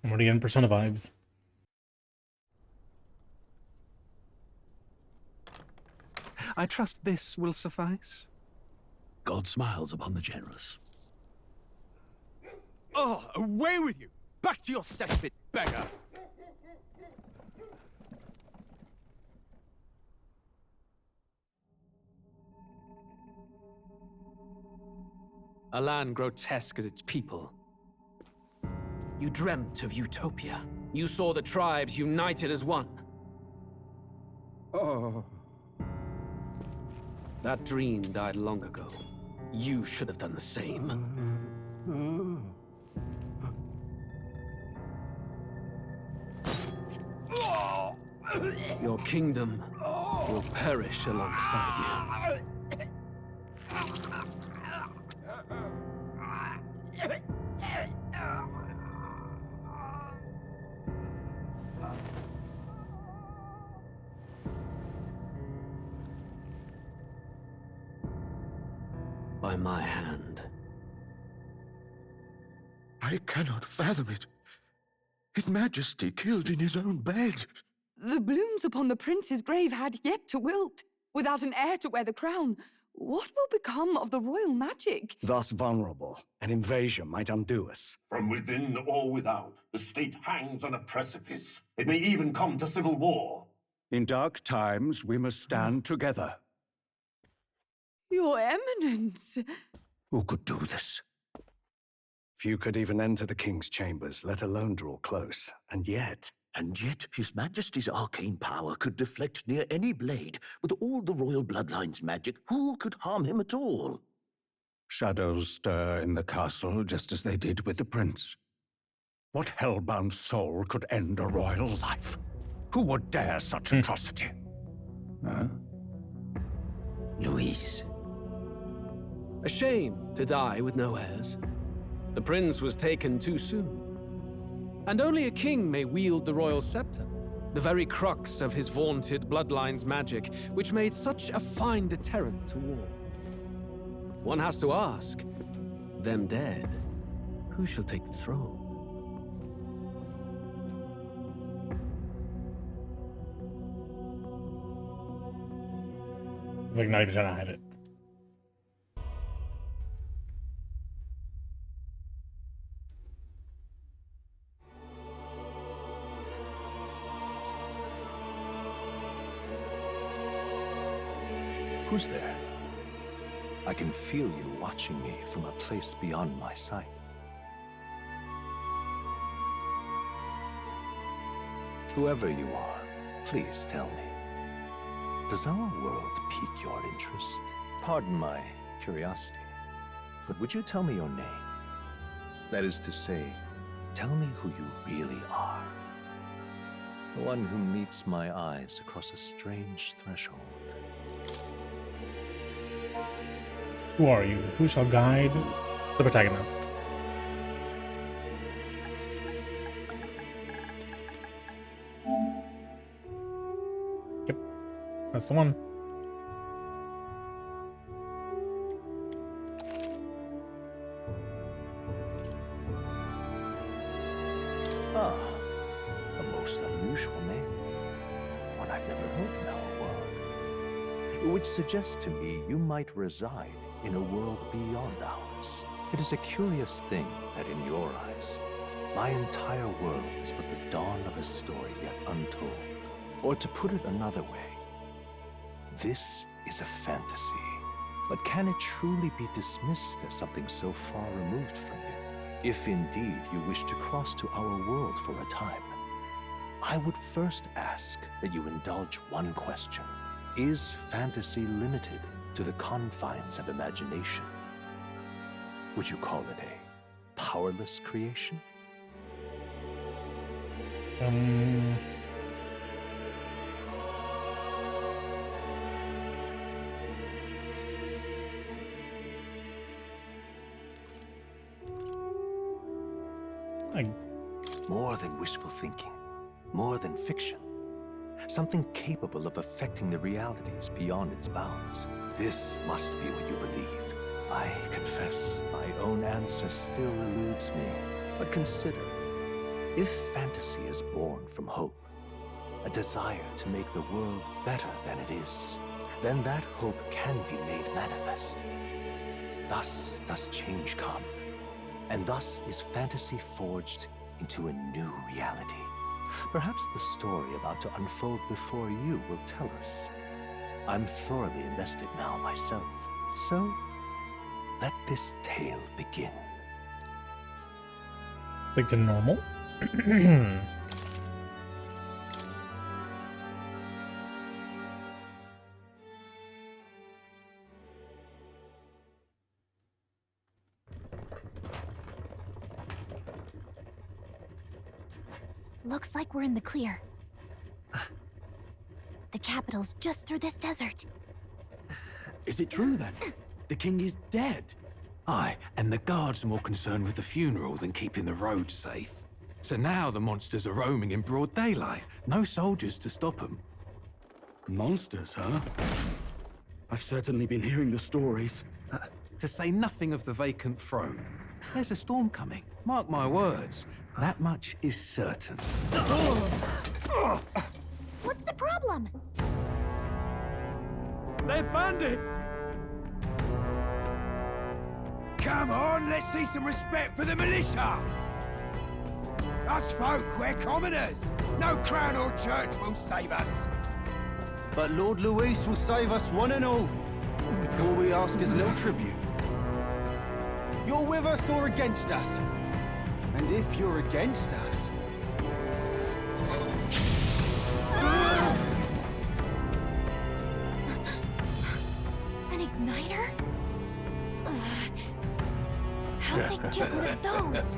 I'm already getting Persona vibes. I trust this will suffice. God smiles upon the generous. Oh, away with you! Back to your cesspit, beggar! A land grotesque as its people. You dreamt of utopia. You saw the tribes united as one. Oh. That dream died long ago. You should have done the same. Your kingdom will perish alongside you. By my hand. I cannot fathom it. His Majesty killed in his own bed. The blooms upon the prince's grave had yet to wilt. Without an heir to wear the crown, what will become of the royal magic? Thus vulnerable, an invasion might undo us. From within or without, the state hangs on a precipice. It may even come to civil war. In dark times, we must stand together. Your Eminence! Who could do this? Few could even enter the king's chambers, let alone draw close. And yet, His Majesty's arcane power could deflect near any blade. With all the royal bloodline's magic, who could harm him at all? shadows stir in the castle just as they did with the prince. What hellbound soul could end a royal life? Who would dare such atrocity? Huh? Luis. A shame to die with no heirs. The prince was taken too soon. And only a king may wield the royal scepter, the very crux of his vaunted bloodline's magic, which made such a fine deterrent to war. One has to ask, them dead, who shall take the throne? It's like not even trying to hide it. Who's there? I can feel you watching me from a place beyond my sight. Whoever you are, please tell me. Does our world pique your interest? Pardon my curiosity, but would you tell me your name? That is to say, tell me who you really are. The one who meets my eyes across a strange threshold. Who are you? Who shall guide the protagonist? Yep, that's the one. Ah, a most unusual name. One I've never heard in our world. Which suggests to me you might reside in a world beyond ours. It is a curious thing that in your eyes, my entire world is but the dawn of a story yet untold. Or to put it another way, this is a fantasy. But can it truly be dismissed as something so far removed from you? If indeed you wish to cross to our world for a time, I would first ask that you indulge one question. Is fantasy limited to the confines of imagination? Would you call it a powerless creation? More than wishful thinking, more than fiction. Something capable of affecting the realities beyond its bounds. This must be what you believe. I confess, my own answer still eludes me. But consider, If fantasy is born from hope, a desire to make the world better than it is, then that hope can be made manifest. Thus does change come, and thus is fantasy forged into a new reality. Perhaps the story about to unfold before you will tell us. I'm thoroughly invested now myself, so let this tale begin. Like to normal. Looks like we're in the clear. The capital's just through this desert. Is it true then? The king is dead? Aye, and the guards are more concerned with the funeral than keeping the roads safe. So now the monsters are roaming in broad daylight. No soldiers to stop them. Monsters, huh? I've certainly been hearing the stories. To say nothing of the vacant throne. There's a storm coming, mark my words. That much is certain. What's the problem? They're bandits! Come on, let's see some respect for the militia! Us folk, we're commoners. No crown or church will save us. But Lord Luis will save us one and all. All we ask is no tribute. You're with us or against us? And if you're against us... An igniter? How'd they get one of those?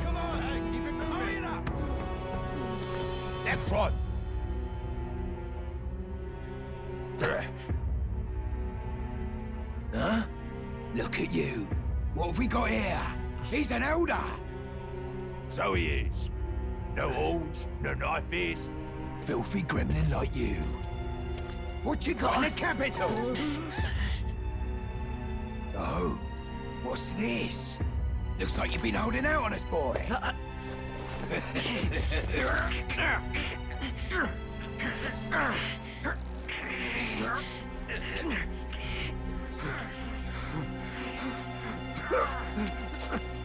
Come on, hey, keep it moving. Hurry it up. Next one. Huh? Look at you. What have we got here? He's an elder. So he is. No horns, no knife ears. Filthy gremlin like you. What you got in the capital? Oh, what's this? Looks like you've been holding out on us, boy.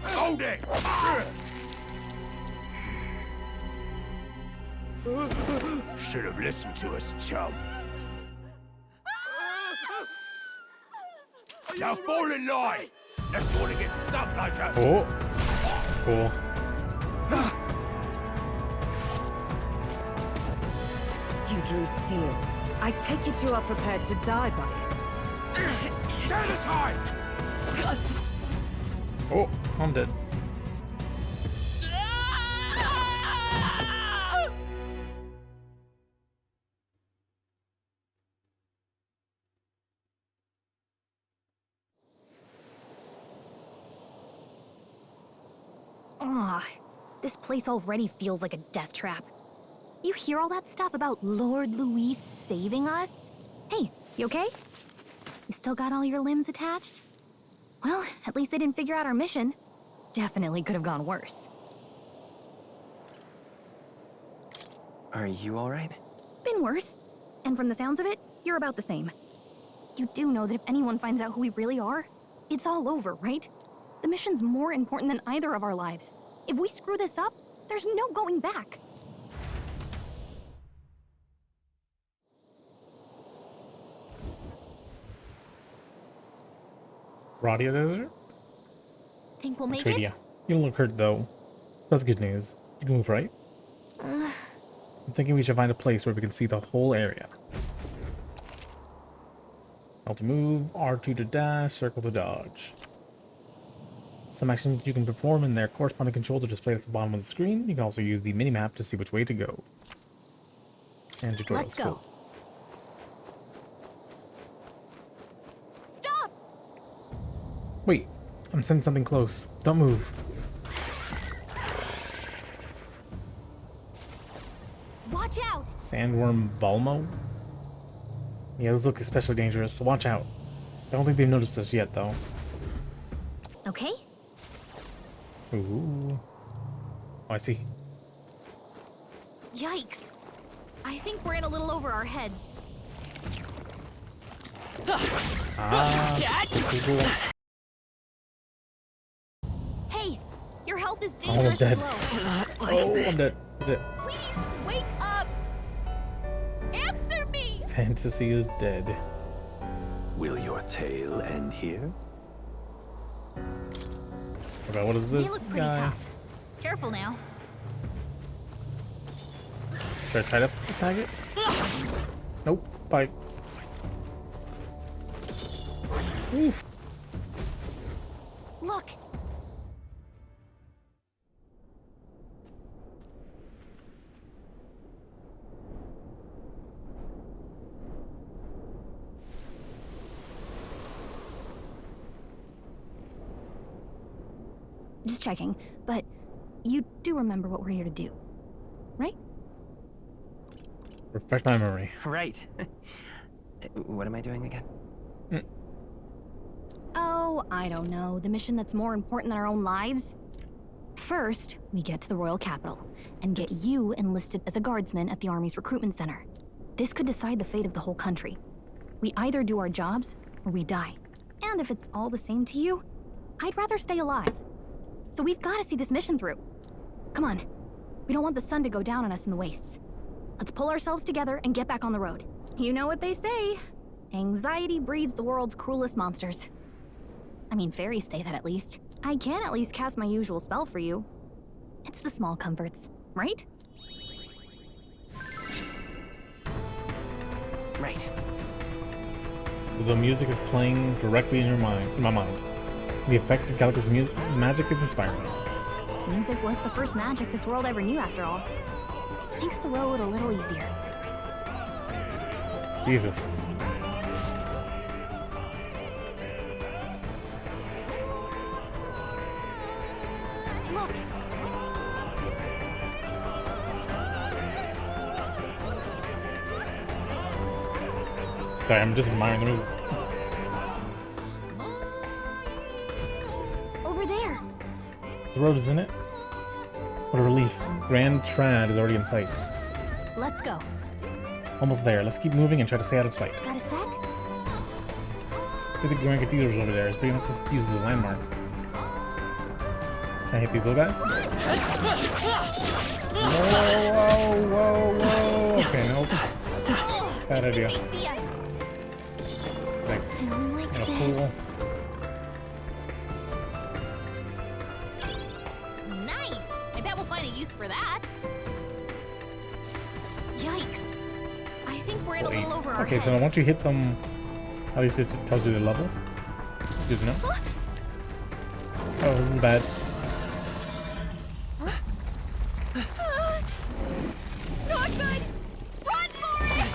Hold it! Should have listened to us, chum. Now fall in line! Let's want to get stuck like that. Oh, cool. You drew steel. I take it you are prepared to die by it. Stand aside! Oh, I'm dead. Ugh, this place already feels like a death trap. You hear all that stuff about Lord Luis saving us? Hey, you okay? You still got all your limbs attached? Well, at least they didn't figure out our mission. Definitely could have gone worse. Are you alright? Been worse. And from the sounds of it, you're about the same. You do know that if anyone finds out who we really are, it's all over, right? The mission's more important than either of our lives. If we screw this up, there's no going back. Radia Desert? Think we'll make Tradia. it? You don't look hurt though. That's good news. You can move, right? I'm thinking we should find a place where we can see the whole area. L to move, R2 to dash, circle to dodge. Some actions you can perform in their corresponding controls are displayed at the bottom of the screen. You can also use the mini-map to see which way to go. And tutorials. Let's go. Stop! Wait, I'm sending something close. Don't move. Watch out! Sandworm Volmo? Yeah, those look especially dangerous, so watch out. I don't think they've noticed us yet, though. Okay? Ooh. Oh, I see. Yikes. I think we're in a little over our heads. Ah, cool. Hey, your health is I'm almost dangerously dead. low. Oh, I'm dead. That's it. Please, wake up! Answer me! Fantasy is dead. Will your tale end here? Okay, what is this They look pretty guy? tough. Careful now. Should I try to attack it? Nope. Bye. Oof. Look! Just checking, but you do remember what we're here to do, right? Refresh my memory. Right. What am I doing again? Oh, I don't know. The mission that's more important than our own lives? First, we get to the royal capital and get you enlisted as a guardsman at the army's recruitment center. This could decide the fate of the whole country. We either do our jobs or we die. And if it's all the same to you, I'd rather stay alive. So we've got to see this mission through. Come on. We don't want the sun to go down on us in the wastes. Let's pull ourselves together and get back on the road. You know what they say. Anxiety breeds the world's cruelest monsters. I mean, fairies say that at least. I can at least cast my usual spell for you. It's the small comforts, right? Right. The music is playing directly in my mind. The effect of Calico's magic is inspiring. Music was the first magic this world ever knew, after all. Makes the road a little easier. Jesus. Look! Sorry, I'm just admiring the music. Over there! The road is in it. What a relief. Grand Trad is already in sight. Let's go. Almost there. Let's keep moving and try to stay out of sight. Got a sec? I think the Grand Cathedral's over there. It's big enough to use as a landmark. Can I hit these little guys? Whoa, whoa, whoa. Okay, nope. Bad idea. They see us. Like, I don't like in a this. pool. Nice! I bet we'll find a use for that. Yikes. I think we're in a little over our Okay, heads. so once you hit them, at least it tells you the level. Good to know. Oh, this is bad. Not good! Run for it!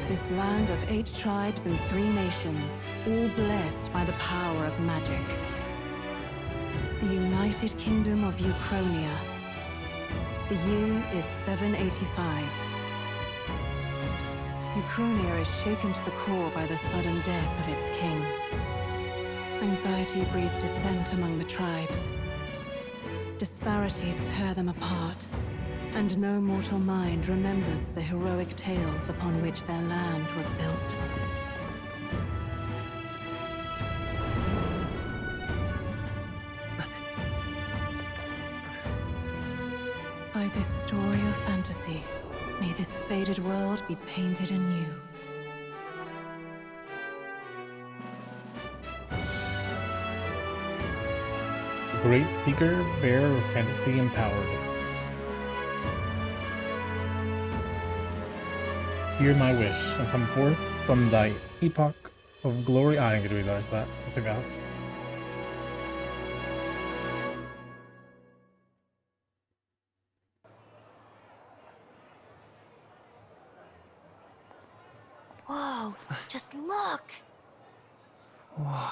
This land of 8 tribes and 3 nations, all blessed by the power of magic. The United Kingdom of Uchronia. The year is 785. Uchronia is shaken to the core by the sudden death of its king. Anxiety breeds dissent among the tribes. Disparities tear them apart, and no mortal mind remembers the heroic tales upon which their land was built. By this story of fantasy, may this faded world be painted anew. Great seeker, bearer of fantasy empowered. Hear my wish, and come forth from thy epoch of glory. I didn't get to realize that. That's too fast. Whoa, just look! Whoa.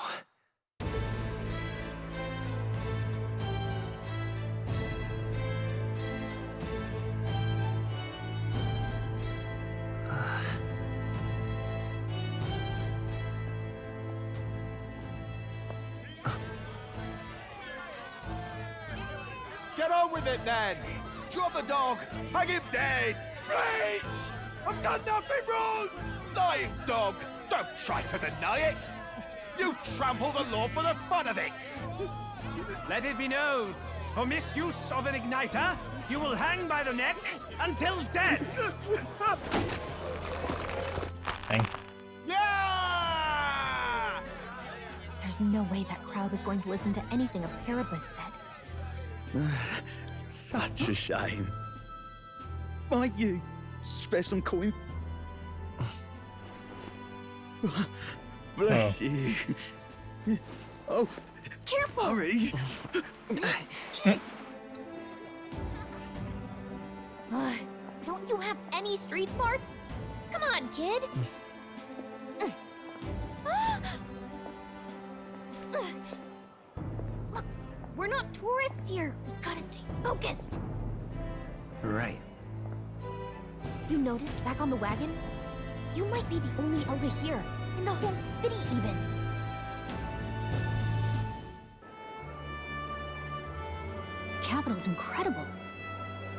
Get on with it then! Drop the dog! Hang him dead! Please! I've done nothing wrong! Lying dog! Don't try to deny it! You trample the law for the fun of it! Let it be known, for misuse of an igniter, you will hang by the neck until dead! Dang. Yeah! There's no way that crowd was going to listen to anything a Paribus said. Such a shame. Might you spare some coin? Bless you. Oh, careful! Hurry! Don't you have any street smarts? Come on, kid! Look, we're not tourists here. We gotta stay focused. Right. You noticed back on the wagon? You might be the only Elder here, in the whole city even. The capital's incredible.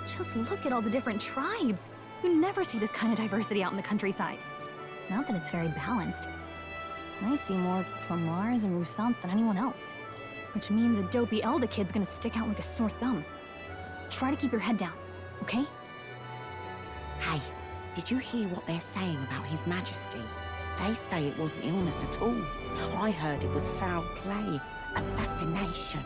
Just look at all the different tribes. You never see this kind of diversity out in the countryside. Not that it's very balanced. I see more Plamars and Roussants than anyone else. Which means a dopey Elder kid's gonna stick out like a sore thumb. Try to keep your head down, okay? Hey, did you hear what they're saying about His Majesty? They say it wasn't illness at all. I heard it was foul play, assassination.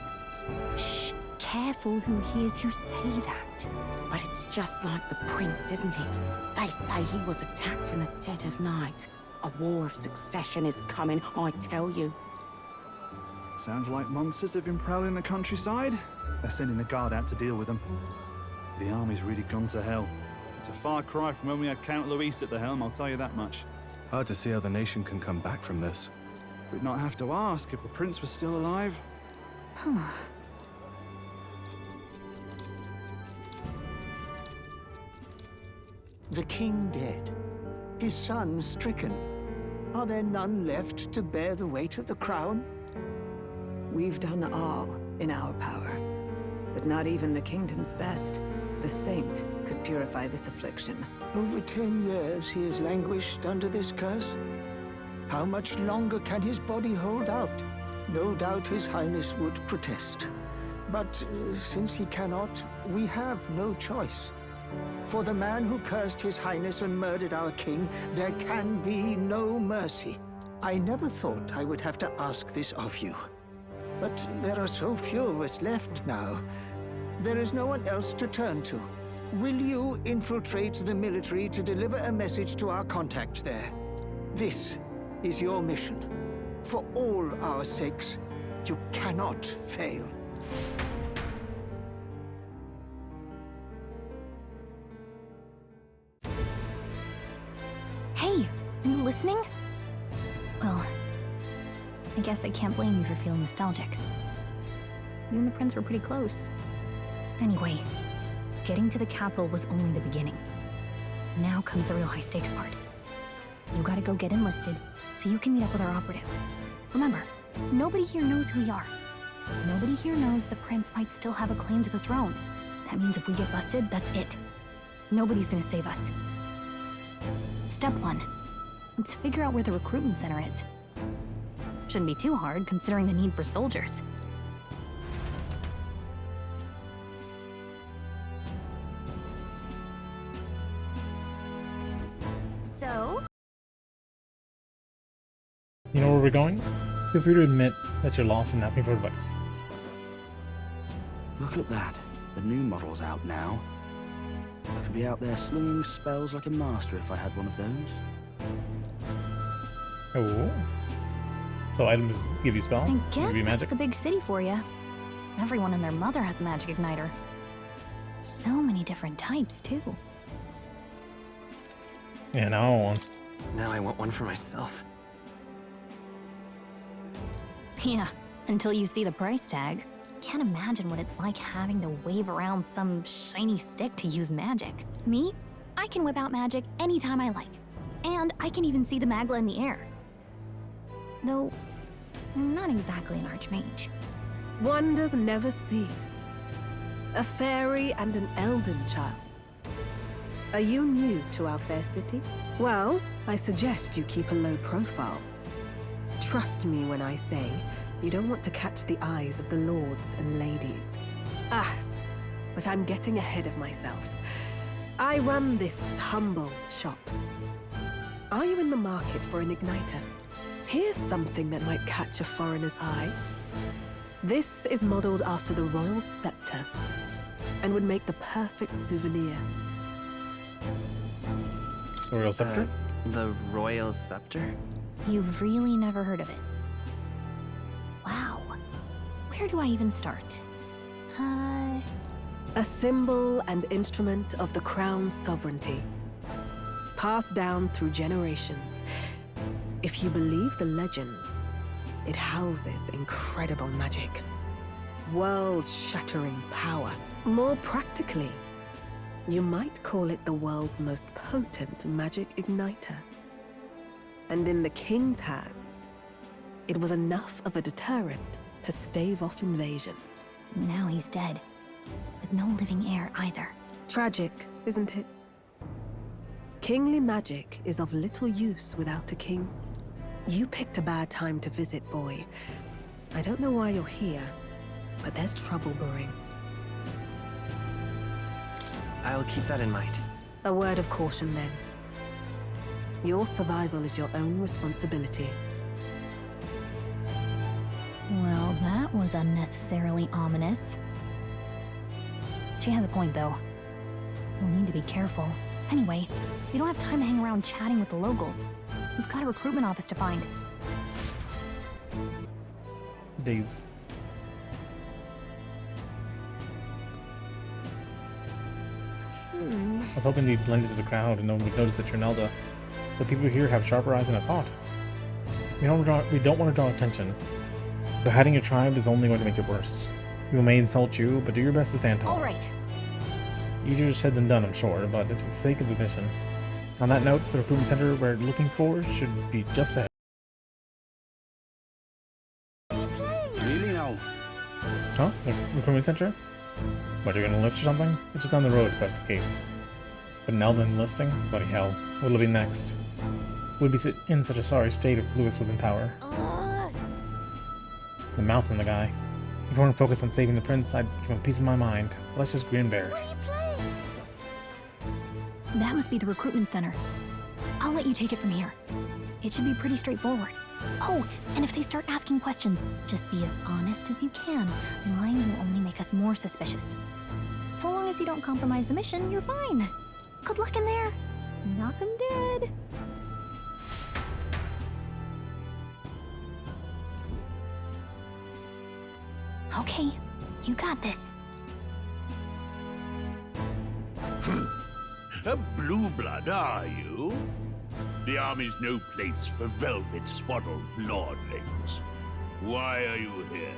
Shh, careful who hears you say that. But it's just like the prince, isn't it? They say he was attacked in the dead of night. A war of succession is coming, I tell you. Sounds like monsters have been prowling the countryside. They're sending the guard out to deal with them. The army's really gone to hell. It's a far cry from when we had Count Luis at the helm, I'll tell you that much. Hard to see how the nation can come back from this. We'd not have to ask if the prince was still alive. The king dead, his son stricken. Are there none left to bear the weight of the crown? We've done all in our power, but not even the kingdom's best. The saint could purify this affliction. Over 10 years he has languished under this curse. How much longer can his body hold out? No doubt his highness would protest. But since he cannot, we have no choice. For the man who cursed his highness and murdered our king, there can be no mercy. I never thought I would have to ask this of you. But there are so few of us left now. There is no one else to turn to. Will you infiltrate the military to deliver a message to our contact there? This is your mission. For all our sakes, you cannot fail. Hey, are you listening? Well, I guess I can't blame you for feeling nostalgic. You and the prince were pretty close. Anyway, getting to the capital was only the beginning. Now comes the real high-stakes part. You gotta go get enlisted, so you can meet up with our operative. Remember, nobody here knows who we are. Nobody here knows the prince might still have a claim to the throne. That means if we get busted, that's it. Nobody's gonna save us. Step 1. Let's figure out where the recruitment center is. Shouldn't be too hard, considering the need for soldiers. So? You know where we're going? Feel free to admit that you're lost and ask me for advice. Look at that. The new model's out now. I could be out there slinging spells like a master if I had one of those. Oh. So items give you spell? I Give guess you that's magic? the big city for you. Everyone and their mother has a magic igniter. So many different types, too. Yeah, now I want one. Now I want one for myself. Yeah, until you see the price tag. Can't imagine what it's like having to wave around some shiny stick to use magic. Me? I can whip out magic anytime I like. And I can even see the Magla in the air. Though, I'm not exactly an archmage. Wonders never cease. A fairy and an elden child. Are you new to our fair city? Well, I suggest you keep a low profile. Trust me when I say you don't want to catch the eyes of the lords and ladies. But I'm getting ahead of myself. I run this humble shop. Are you in the market for an igniter? Here's something that might catch a foreigner's eye. This is modeled after the royal scepter and would make the perfect souvenir. Royal scepter? The royal scepter? You've really never heard of it. Wow. Where do I even start? A symbol and instrument of the crown's sovereignty. Passed down through generations. If you believe the legends, it houses incredible magic. World-shattering power. More practically, you might call it the world's most potent magic igniter. And in the king's hands, it was enough of a deterrent to stave off invasion. Now he's dead. With no living heir either. Tragic, isn't it? Kingly magic is of little use without a king. You picked a bad time to visit, boy. I don't know why you're here, but there's trouble brewing. I'll keep that in mind. A word of caution, then. Your survival is your own responsibility. Well, that was unnecessarily ominous. She has a point, though. We'll need to be careful. Anyway, we don't have time to hang around chatting with the locals. We've got a recruitment office to find. Days. I was hoping you'd blend into the crowd and no one would notice that you're Nelda. But people here have sharper eyes than I thought. We don't want to draw attention. So hiding your tribe is only going to make it worse. People may insult you, but do your best to stand tall. All right. Easier said than done, I'm sure, but it's for the sake of the mission. On that note, the recruitment center we're looking for should be just ahead. Really now? Huh? The recruitment center? What, you're gonna enlist or something? It's just down the road if that's the case. But Nelda enlisting? Bloody hell. What'll be next? We'd be in such a sorry state if Lewis was in power. The mouth on the guy. If I weren't focused on saving the prince, I'd give him a piece of my mind. Let's just grin bear it. That must be the recruitment center. I'll let you take it from here. It should be pretty straightforward. Oh, and if they start asking questions, just be as honest as you can. Lying will only make us more suspicious. So long as you don't compromise the mission, you're fine. Good luck in there. Knock 'em dead. Okay, you got this. A blue blood, are you? The army's no place for velvet-swaddled lordlings. Why are you here?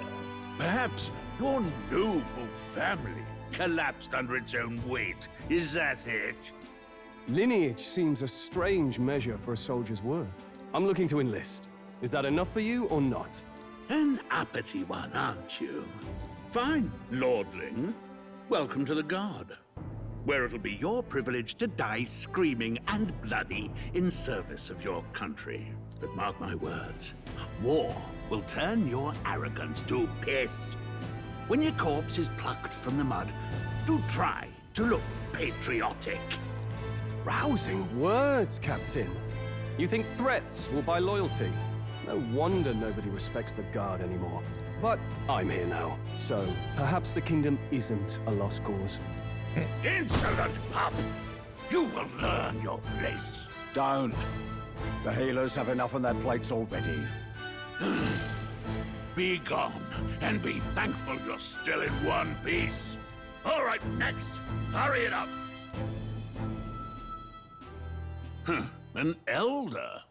Perhaps your noble family collapsed under its own weight. Is that it? Lineage seems a strange measure for a soldier's worth. I'm looking to enlist. Is that enough for you or not? An uppity one, aren't you? Fine, lordling. Welcome to the Guard, where it'll be your privilege to die screaming and bloody in service of your country. But mark my words, war will turn your arrogance to piss. When your corpse is plucked from the mud, do try to look patriotic. Rousing words, Captain. You think threats will buy loyalty? No wonder nobody respects the Guard anymore. But I'm here now, so perhaps the kingdom isn't a lost cause. Insolent pup! You will learn your place. Don't. The healers have enough on their plates already. Be gone, and be thankful you're still in one piece. All right, next. Hurry it up. An elder?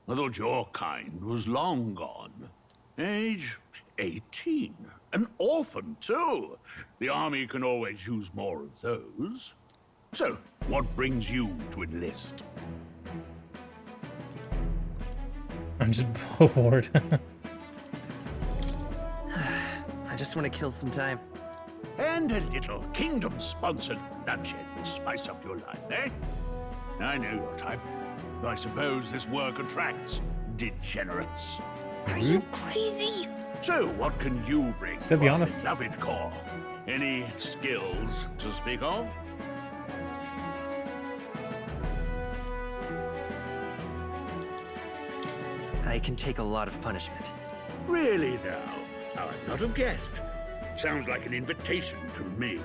I thought your kind was long gone. Age 18. An orphan, too. The army can always use more of those. So, what brings you to enlist? I'm just bored. I just want to kill some time. And a little kingdom-sponsored bloodshed will spice up your life, eh? I know your type. I suppose this work attracts degenerates. Are you crazy? So, what can you bring Said to the our honest. beloved core? Any skills to speak of? I can take a lot of punishment. Really now? I would not have guessed. Sounds like an invitation to me.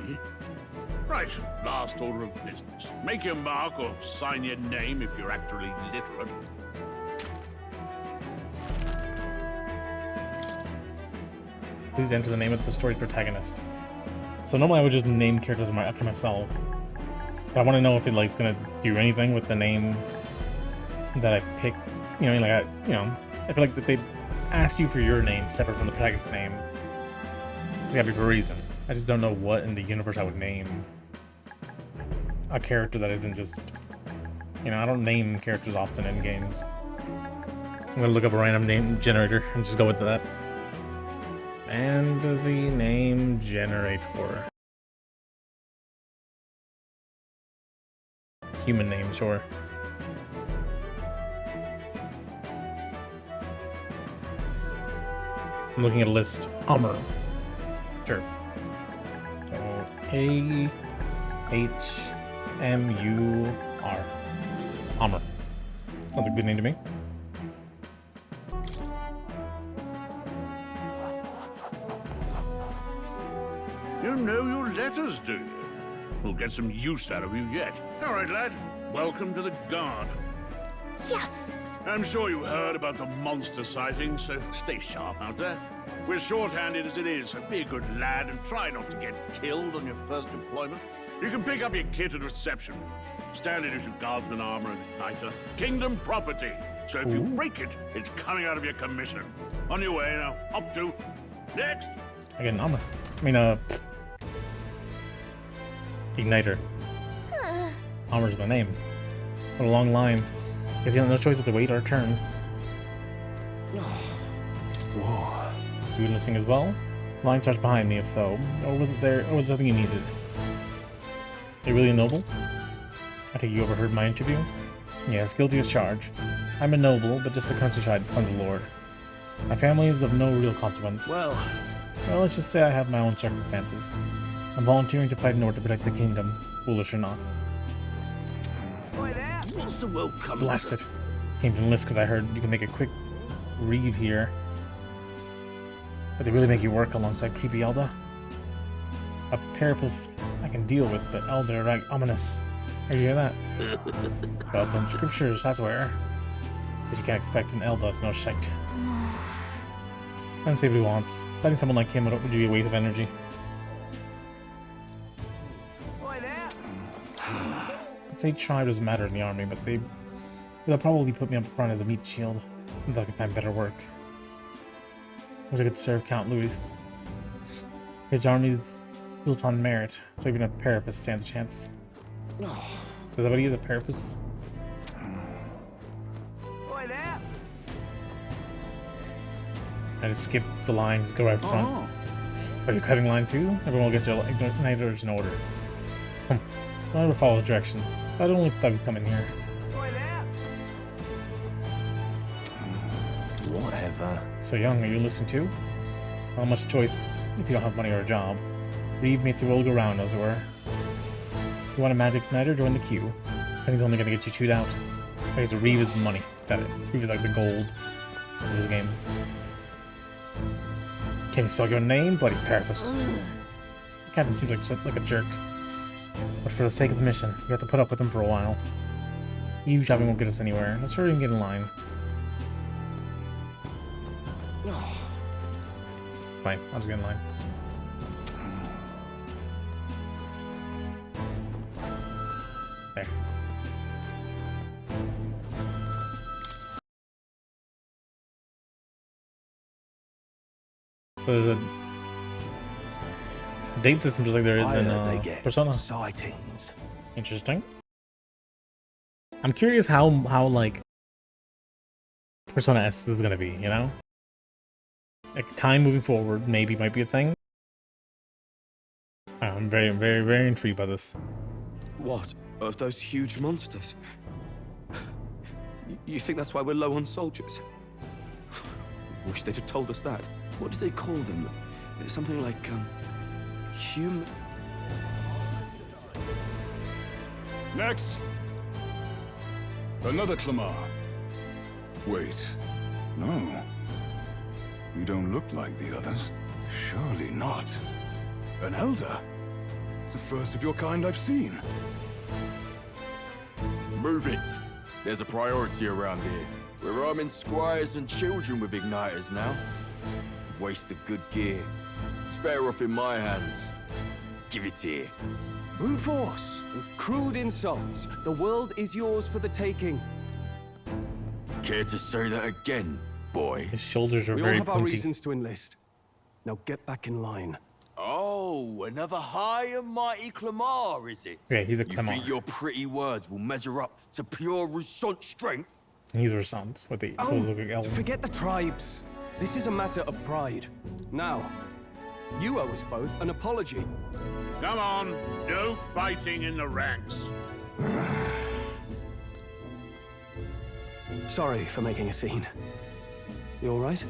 Right, last order of business. Make your mark or sign your name if you're actually literate. Please enter the name of the story's protagonist. So normally I would just name characters after myself. But I want to know if it like is gonna do anything with the name that I pick. You know, like I feel like that they ask you for your name separate from the protagonist's name. It's gotta be for a reason. I just don't know what in the universe I would name a character that isn't just, you know, I don't name characters often in games. I'm gonna look up a random name generator and just go with that. Fantasy name generator. Human name, sure. I'm looking at a list. Armor. Sure. So A-H-M-U-R. Armor. Sounds a good name to me. You know your letters, do you? We'll get some use out of you yet. All right, lad. Welcome to the Guard. Yes! I'm sure you heard about the monster sightings, so stay sharp out there. We're short-handed as it is, so be a good lad and try not to get killed on your first deployment. You can pick up your kit at reception. Standard issue guardsman armor and igniter. Kingdom property. So if you break it, it's coming out of your commission. On your way now. Up to. Next. I get an armor. Igniter. Armor's my name. What a long line. Guess you have no choice but to wait our turn. Whoa. You listening as well? The line starts behind me, if so. Or was it there? Or was it something you needed? Are you really a noble? I think you overheard my interview? Yes, guilty as charged. I'm a noble, but just a countryside lord. My family is of no real consequence. Well, let's just say I have my own circumstances. I'm volunteering to fight in order to protect the kingdom, foolish or not. What's the world coming Blast to? it. Came to enlist because I heard you can make a quick reeve here. But they really make you work alongside creepy Elda. A parapus I can deal with, but Elder right ominous. Heard you hear that? Well, it's on scriptures, that's where. Because you can't expect an Elda to know shite. Let him say what he wants. Fighting someone like him would be a waste of energy. I'd say tribe doesn't matter in the army, but they'll probably put me up front as a meat shield until I can find better work. Wish I could serve Count Louis. His army's built on merit, so even a parapus stands a chance. Is that what he is, a parapus? I just skip the lines, go right front. Are you cutting line too? Everyone will get their igniters in order. Don't ever follow directions. I don't let thugs come in here. Whatever. So young, are you listening too? Not much choice if you don't have money or a job. Reeve makes the world go round, as it were. You want a magic igniter? Join the queue. Money's only gonna get you chewed out. Okay, so Reeve is the money. Got it. Reeve is like the gold of this game. Can you spell your name? Bloody parapus. The captain seems like a jerk. But for the sake of the mission, you have to put up with him for a while. Eve shopping won't get us anywhere. Let's hurry and get in line. Fine, I'll just get in line. There. So there's a date system just like there is in Persona. Sightings. Interesting. I'm curious how like Persona S is gonna be, you know? Like time moving forward maybe might be a thing. I'm very, very, very intrigued by this. What? Of those huge monsters? You think that's why we're low on soldiers? Wish they'd have told us that. What do they call them? Something like, human... Next! Another Clamar. Wait, no. You don't look like the others. Surely not. An elder? It's the first of your kind I've seen. Move it. There's a priority around here. We're arming squires and children with igniters now. Waste of good gear. It's better off in my hands. Give it here. Brute force and crude insults. The world is yours for the taking. Care to say that again, boy? His shoulders are We all very have our pointy. reasons to enlist. Now get back in line. Oh, another high and mighty Clamar, is it? Yeah, he's a You Clamar. think your pretty words will measure up to pure Rousant strength? He's a Rousant with the those looking elves. Forget the tribes. This is a matter of pride. Now, you owe us both an apology. Come on, no fighting in the ranks. Sorry for making a scene. You all right?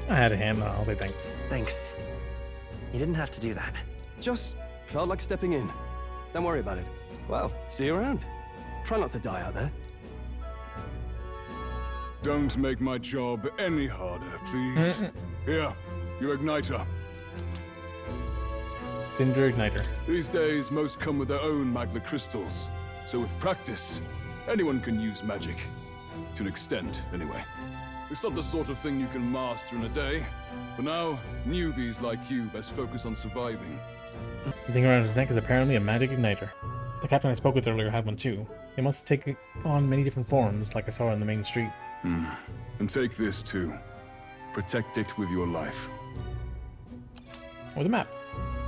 I had a hand. I'll say thanks. Thanks. You didn't have to do that. Just felt like stepping in. Don't worry about it. Well, see you around. Try not to die out there. Don't make my job any harder, please. Here, your igniter. Cinder igniter. These days, most come with their own magma crystals. So with practice, anyone can use magic. To an extent, anyway. It's not the sort of thing you can master in a day. For now, newbies like you best focus on surviving. The thing around his neck is apparently a magic igniter. The captain I spoke with earlier had one too. It must take on many different forms, like I saw on the main street. And take this too. Protect it with your life. With a map.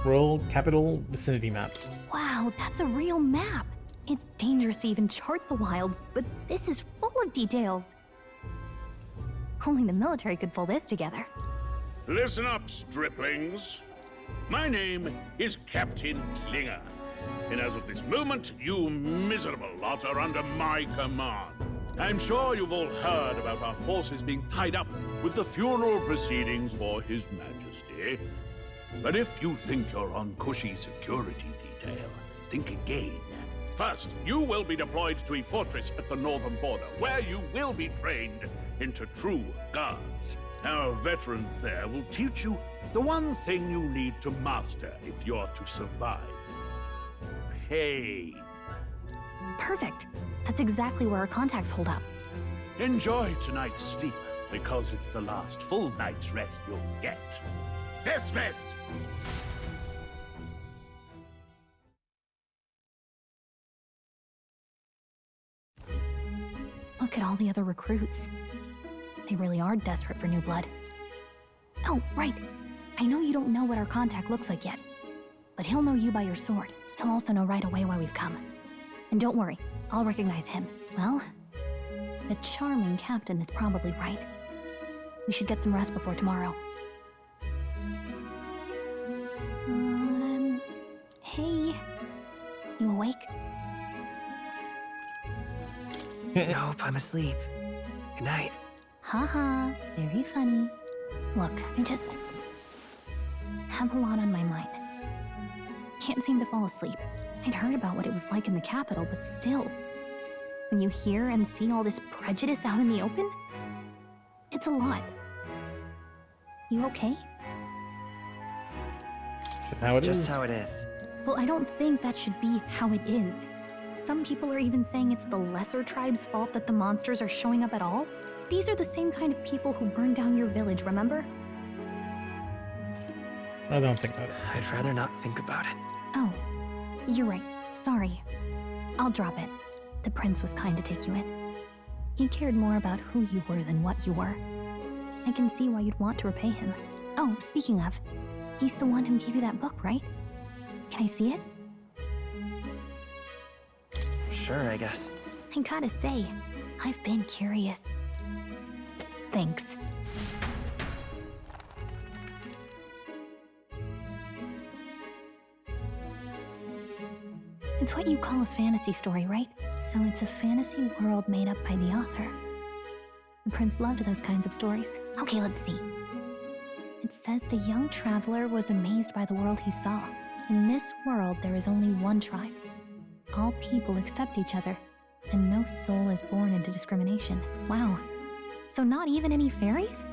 Royal Capital Vicinity map. Wow, that's a real map. It's dangerous to even chart the wilds, but this is full of details. Only the military could pull this together. Listen up, striplings. My name is Captain Klinger, and as of this moment, you miserable lot are under my command. I'm sure you've all heard about our forces being tied up with the funeral proceedings for His Majesty. But if you think you're on cushy security detail, think again. First, you will be deployed to a fortress at the northern border, where you will be trained into true guards. Our veterans there will teach you the one thing you need to master if you're to survive. Pain. Perfect. That's exactly where our contacts hold up. Enjoy tonight's sleep, because it's the last full night's rest you'll get. Dismissed! Look at all the other recruits. They really are desperate for new blood. Oh, right. I know you don't know what our contact looks like yet, but he'll know you by your sword. He'll also know right away why we've come. And don't worry, I'll recognize him. Well, the charming captain is probably right. We should get some rest before tomorrow. Hey. You awake? Nope, I'm asleep. Good night. Haha, very funny. Look, I just have a lot on my mind. Can't seem to fall asleep. I'd heard about what it was like in the capital, but still. When you hear and see all this prejudice out in the open, it's a lot. You okay? That's just how it is. Well, I don't think that should be how it is. Some people are even saying it's the lesser tribe's fault that the monsters are showing up at all. These are the same kind of people who burned down your village, remember? I don't think that. I'd rather not think about it. Oh, you're right. Sorry. I'll drop it. The prince was kind to take you in. He cared more about who you were than what you were. I can see why you'd want to repay him. Oh, speaking of, he's the one who gave you that book, right? Can I see it? Sure, I guess. I gotta say, I've been curious. Thanks. It's what you call a fantasy story, right? So it's a fantasy world made up by the author. The prince loved those kinds of stories. Okay, let's see. It says the young traveler was amazed by the world he saw. In this world, there is only one tribe. All people accept each other, and no soul is born into discrimination. Wow. So not even any fairies?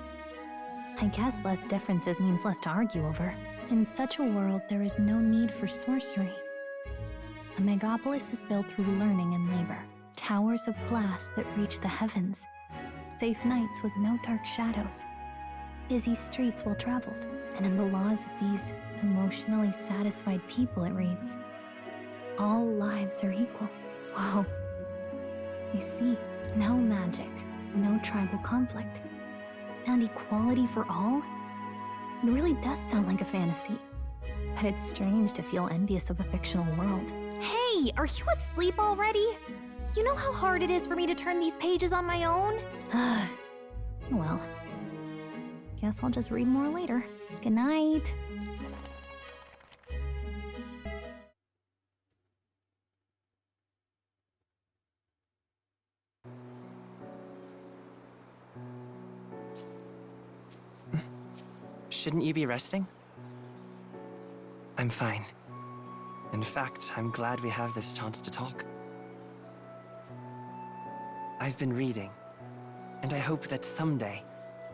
I guess less differences means less to argue over. In such a world, there is no need for sorcery. A megapolis is built through learning and labor. Towers of glass that reach the heavens. Safe nights with no dark shadows. Busy streets well traveled. And in the laws of these emotionally satisfied people, it reads, all lives are equal. Whoa. You see, no magic, no tribal conflict, and equality for all? It really does sound like a fantasy. But it's strange to feel envious of a fictional world. Hey, are you asleep already? You know how hard it is for me to turn these pages on my own? Well, guess I'll just read more later. Good night. Shouldn't you be resting? I'm fine. In fact, I'm glad we have this chance to talk. I've been reading, and I hope that someday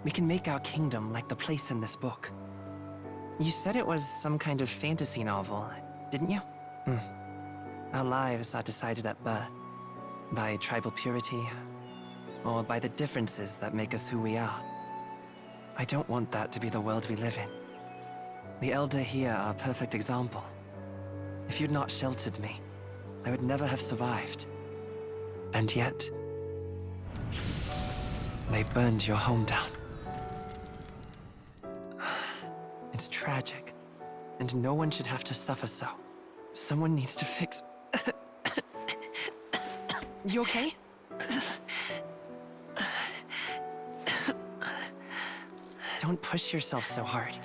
we can make our kingdom like the place in this book. You said it was some kind of fantasy novel, didn't you? Our lives are decided at birth, by tribal purity, or by the differences that make us who we are. I don't want that to be the world we live in. The Elder here are a perfect example. If you'd not sheltered me, I would never have survived. And yet, they burned your home down. It's tragic, and no one should have to suffer so. Someone needs to fix... You okay? Don't push yourself so hard.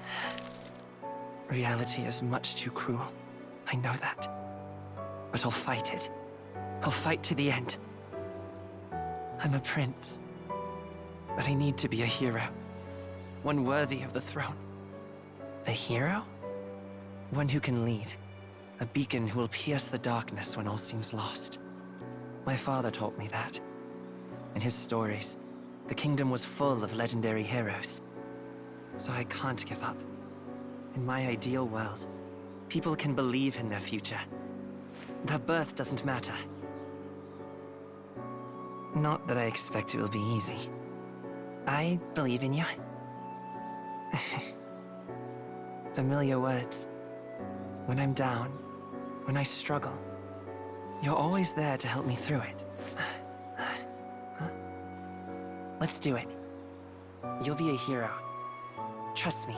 Reality is much too cruel. I know that. But I'll fight it. I'll fight to the end. I'm a prince. But I need to be a hero. One worthy of the throne. A hero? One who can lead. A beacon who will pierce the darkness when all seems lost. My father taught me that. In his stories, the kingdom was full of legendary heroes. So I can't give up. In my ideal world, people can believe in their future. Their birth doesn't matter. Not that I expect it will be easy. I believe in you. Familiar words. When I'm down, when I struggle, you're always there to help me through it. Let's do it. You'll be a hero. Trust me.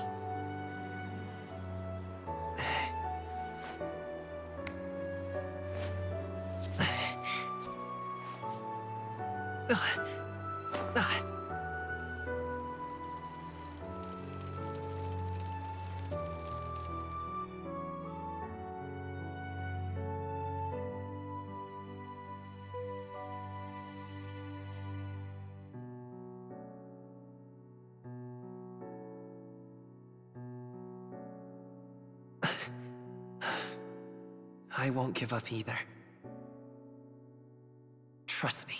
I won't give up either. Trust me.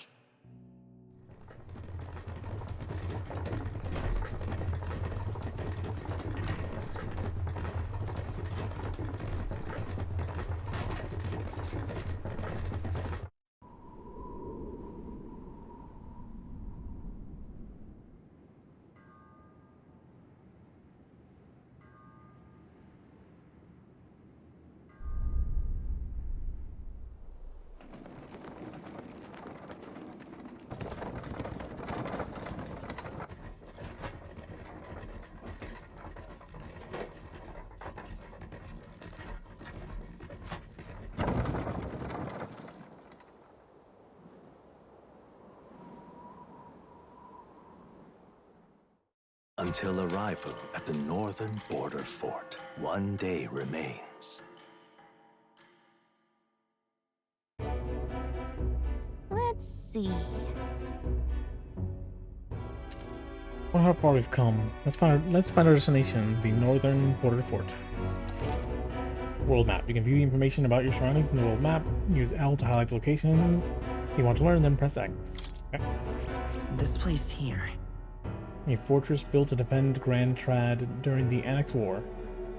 Until arrival at the northern border fort, one day remains. see. Well, how far we've come. Let's find our destination, the northern border fort. World map. You can view the information about your surroundings in the world map. Use L to highlight the locations you want to learn, then press X. Okay. This place here. A fortress built to defend Grand Trad during the Annex War.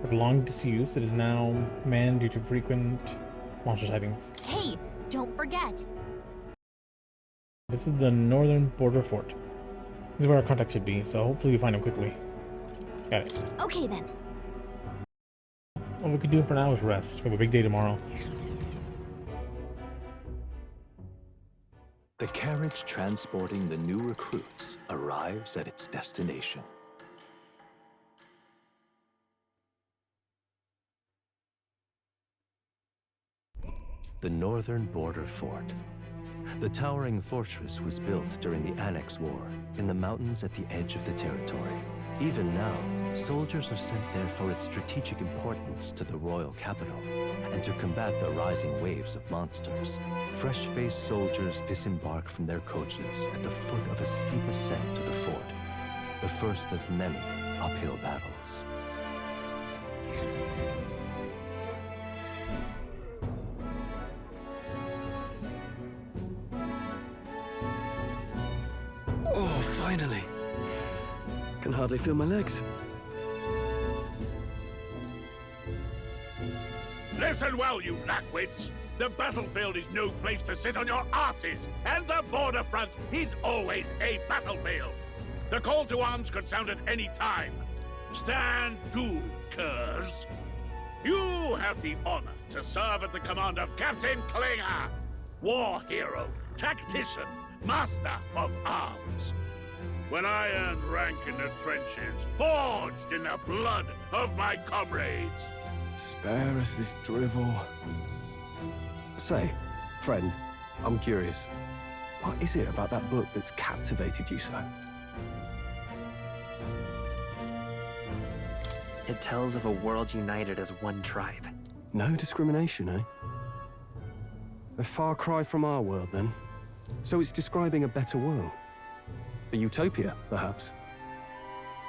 It belonged to disuse. It is now manned due to frequent monster sightings. Hey, don't forget. This is the northern border fort. This is where our contact should be, so hopefully we find him quickly. Got it. Okay then. All we can do for now is rest. We have a big day tomorrow. The carriage transporting the new recruits arrives at its destination. The northern border fort. The towering fortress was built during the Annex War in the mountains at the edge of the territory. Even now, soldiers are sent there for its strategic importance to the royal capital and to combat the rising waves of monsters. Fresh-faced soldiers disembark from their coaches at the foot of a steep ascent to the fort, the first of many uphill battles. Oh, finally. Can hardly feel my legs. Listen well, you lackwits. The battlefield is no place to sit on your asses, and the border front is always a battlefield. The call to arms could sound at any time. Stand to, curs. You have the honor to serve at the command of Captain Klinger, war hero, tactician, master of arms. When I earned rank in the trenches, forged in the blood of my comrades. Spare us this drivel. Say, friend, I'm curious. What is it about that book that's captivated you so? It tells of a world united as one tribe. No discrimination, eh? A far cry from our world, then. So it's describing a better world. A utopia, perhaps.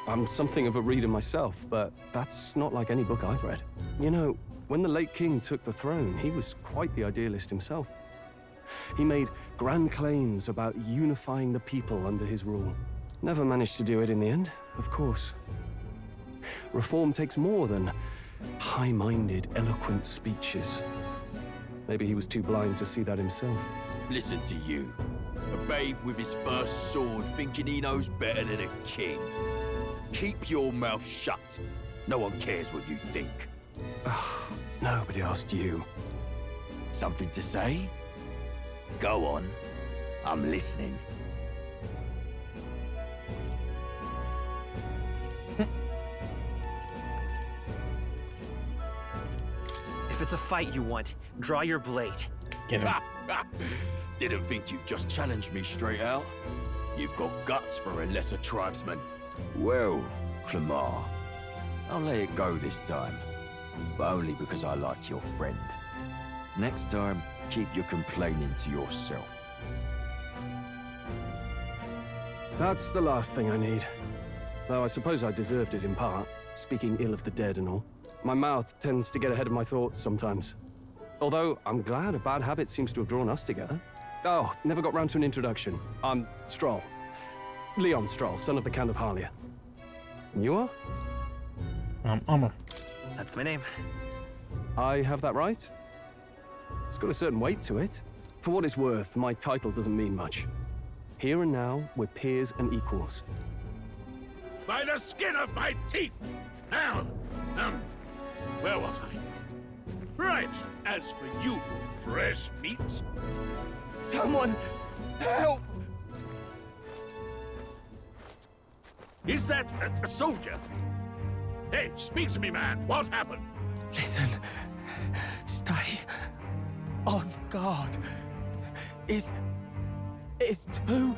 I'm something of a reader myself, but that's not like any book I've read. You know, when the late king took the throne, he was quite the idealist himself. He made grand claims about unifying the people under his rule. Never managed to do it in the end, of course. Reform takes more than high-minded, eloquent speeches. Maybe he was too blind to see that himself. Listen to you. A babe with his first sword thinking he knows better than a king. Keep your mouth shut. No one cares what you think. Nobody asked you. Something to say? Go on. I'm listening. If it's a fight you want, draw your blade. Get him. Didn't think you'd just challenge me straight out. You've got guts for a lesser tribesman. Well, Clemar, I'll let it go this time. But only because I like your friend. Next time, keep your complaining to yourself. That's the last thing I need. Though I suppose I deserved it in part, speaking ill of the dead and all. My mouth tends to get ahead of my thoughts sometimes. Although, I'm glad a bad habit seems to have drawn us together. Oh, never got round to an introduction. I'm Stroll. Leon Stroll, son of the Count of Harlia. And you are? Armor. That's my name. I have that right? It's got a certain weight to it. For what it's worth, my title doesn't mean much. Here and now, we're peers and equals. By the skin of my teeth! Now, where was I? Right, as for you, fresh meat. Someone, help! Is that a soldier? Hey, speak to me, man. What happened? Listen. Stay on guard. It's too...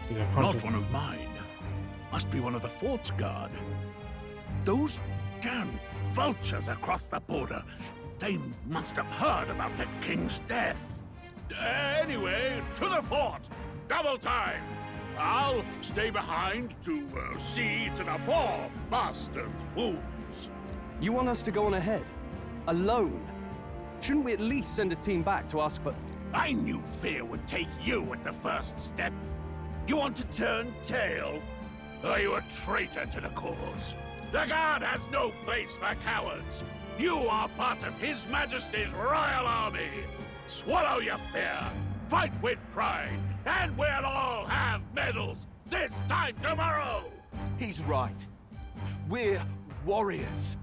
He's Not unconscious. one of mine. Must be one of the fort's guard. Those damn vultures across the border. They must have heard about the king's death. Anyway, to the fort! Double time! I'll stay behind to see to the poor master's wounds. You want us to go on ahead? Alone? Shouldn't we at least send a team back to ask for... I knew fear would take you at the first step. You want to turn tail? Are you a traitor to the cause? The Guard has no place for cowards. You are part of His Majesty's Royal Army. Swallow your fear. Fight with pride. And we'll all have medals this time tomorrow. He's right. We're warriors.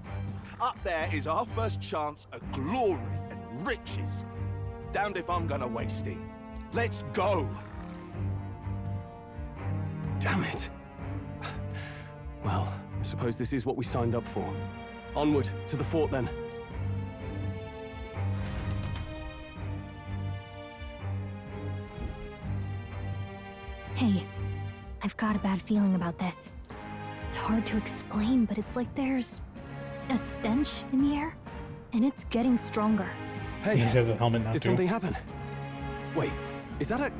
Up there is our first chance at glory and riches. Damned if I'm gonna waste it. Let's go! Damn it. Well, I suppose this is what we signed up for. Onward, to the fort then. Hey, I've got a bad feeling about this. It's hard to explain, but it's like there's a stench in the air, and it's getting stronger. Hey, He has a helmet now, did too. something happen? Wait, is that a...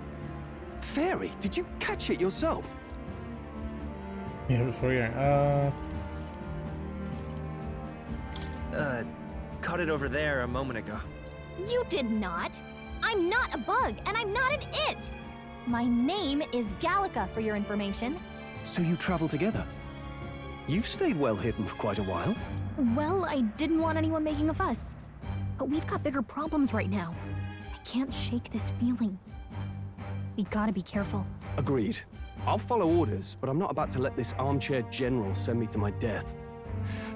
fairy? Did you catch it yourself? Yeah, before you. Caught it over there a moment ago. You did not! I'm not a bug, and I'm not an it! My name is Gallica, for your information. So you travel together? You've stayed well hidden for quite a while. Well, I didn't want anyone making a fuss. But we've got bigger problems right now. I can't shake this feeling. We gotta be careful. Agreed. I'll follow orders, but I'm not about to let this armchair general send me to my death.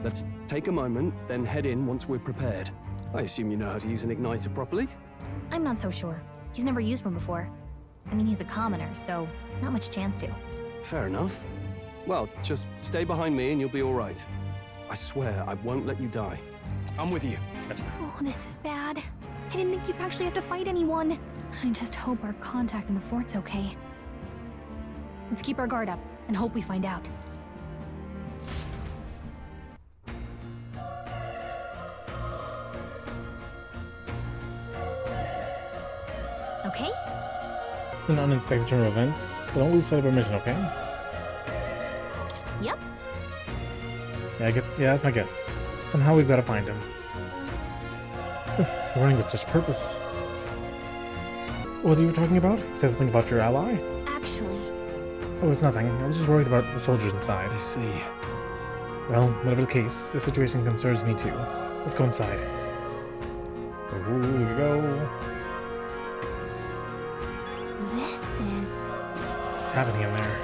Let's take a moment, then head in once we're prepared. I assume you know how to use an igniter properly? I'm not so sure. He's never used one before. I mean, he's a commoner, so not much chance to. Fair enough. Well, just stay behind me and you'll be all right. I swear I won't let you die. I'm with you. Oh, this is bad. I didn't think you'd actually have to fight anyone. I just hope our contact in the fort's okay. Let's keep our guard up and hope we find out. Okay? An unexpected turn of events, but don't lose sight of our mission, okay? Yep. Yeah, that's my guess. Somehow we've got to find him. We're running with such purpose. What was it you were talking about? Is that something about your ally? Actually... Oh, it's nothing. I was just worried about the soldiers inside. I see. Well, whatever the case, the situation concerns me too. Let's go inside. Oh, here we go. This is... What's happening in there?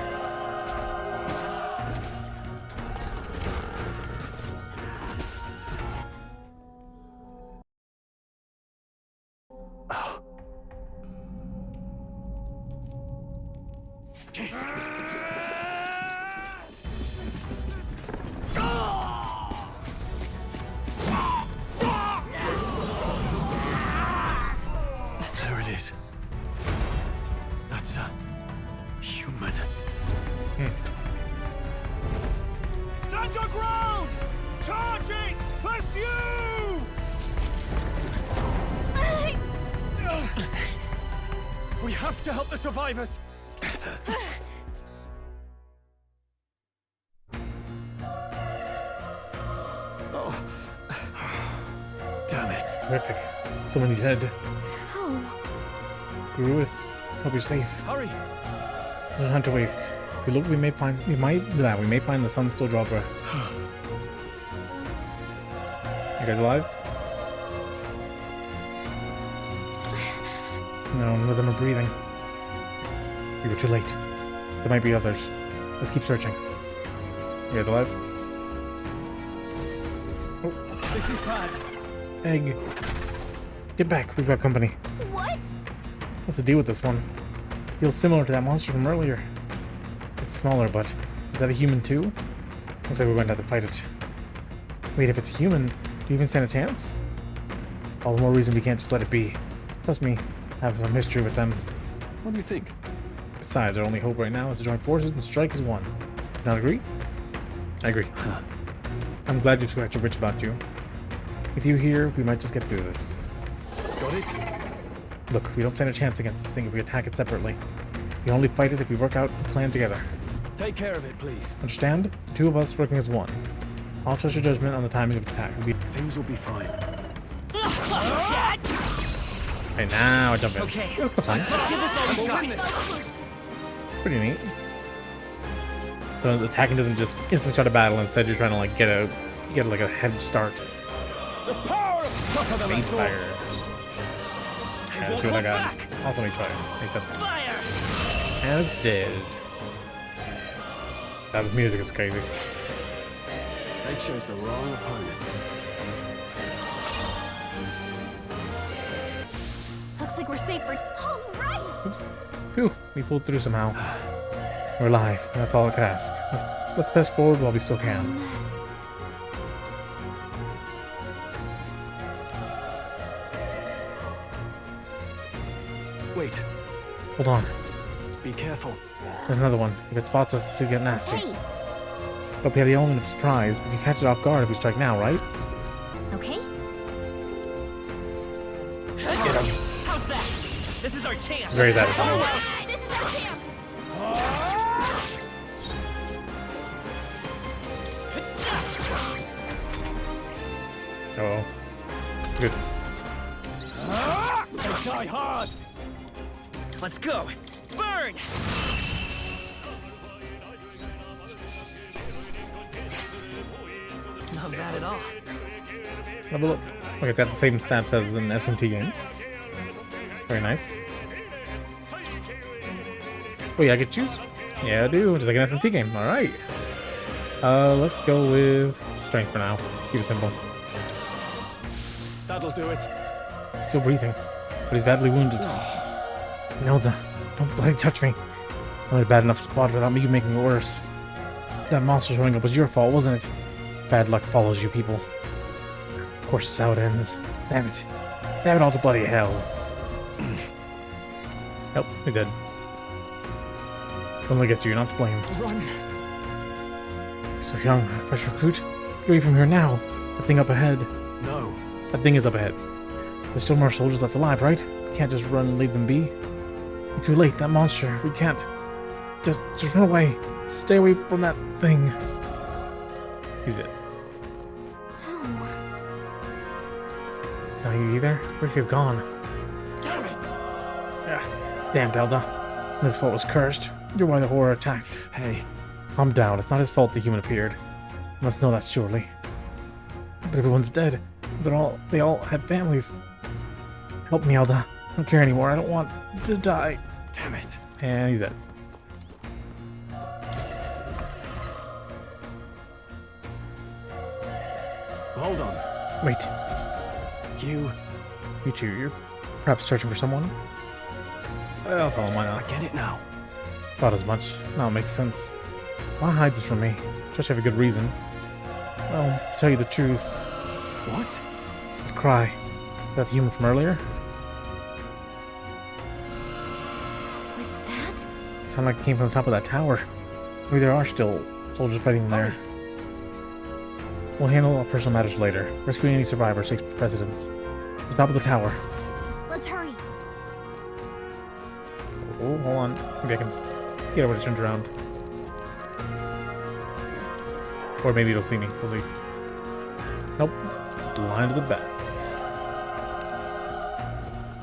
There it is. That's a human. Stand your ground! Charging! Pursue! We have to help the survivors! Oh. Damn it. Terrific. So many dead. Oh. Gruis, hope you're safe. Hurry! There's no time to waste. If we look, we may find the sun still dropper. You guys alive? No, none of them are breathing. We were too late. There might be others. Let's keep searching. You guys alive? Oh. This is bad. Egg. Get back, we've got company. What? What's the deal with this one? Feels similar to that monster from earlier. It's smaller, but is that a human too? Looks like we're going to have to fight it. Wait, if it's a human, do you even stand a chance? All the more reason we can't just let it be. Trust me, I have some history with them. What do you think? Besides, our only hope right now is to join forces and strike as one. Not agree? I agree. I'm glad you've got your wits about you. With you here, we might just get through this. Got it? Look, we don't stand a chance against this thing if we attack it separately. We only fight it if we work out a plan together. Take care of it, please. Understand? The two of us working as one. I'll trust your judgment on the timing of the attack. Things will be fine. Okay, now I jump in. Okay. Yeah, that's fine. Let's give this all we got. It's pretty neat. So the attacking doesn't just instantly start a battle. Instead, you're trying to like get like a head start. The power of Main fire. Yeah, let's see what I got. Also main fire. Makes sense. And it's dead. That was music is crazy. They chose the wrong opponent. Looks like we're safe for. All right. Oops. Phew, we pulled through somehow. We're alive, and that's all I could ask. Let's press forward while we still can. Wait. Hold on. Be careful. There's another one. If it spots us, it'll get nasty. Hey. But we have the element of surprise. We can catch it off guard if we strike now, right? Okay. Get him. How's that? This is our chance. He's very satisfying. This is our chance. Uh-oh. Good. Die hard. Let's go. Burn! Not bad at all. Level up. Okay, it's got the same stats as an SMT game. Very nice. Oh yeah, I get choose? Yeah, I do. Just like an SMT game. Alright. Let's go with strength for now. Keep it simple. That'll do it. Still breathing, but he's badly wounded. Nelda, don't bloody touch me. I'm in a bad enough spot without me making it worse. That monster showing up was your fault, wasn't it? Bad luck follows you people. Of course, this is how it ends. Damn it. Damn it all to bloody hell. Nope, he's dead. Only get you, not to blame. Run. So young, fresh recruit. Get away from here now. That thing up ahead. No. That thing is up ahead. There's still more soldiers left alive, right? We can't just run and leave them be. We're too late, that monster. We can't. Just run away. Stay away from that thing. He's dead. It's not you either? Where'd you have gone? Damn it! Ah, damn, Belda. His fault was cursed. You're why the horror attacked. Hey. Calm down. It's not his fault the human appeared. You must know that surely. But everyone's dead. They all had families. Help me, Elda. I don't care anymore. I don't want to die. Damn it. And he's dead. Hold on. Wait. You two, you're perhaps searching for someone? I'll tell him why not. I get it now. Thought as much. Now it makes sense. Why hide this from me? Just have a good reason. Well, to tell you the truth. What? The cry. That human from earlier? Was that? Sounded like it came from the top of that tower. Maybe there are still soldiers fighting there. We'll handle our personal matters later. Rescuing any survivors takes precedence. The top of the tower. Let's hurry. Oh, hold on. Maybe I can get over to turn around. Or maybe it'll see me. We'll see. Nope. Blind as a bat.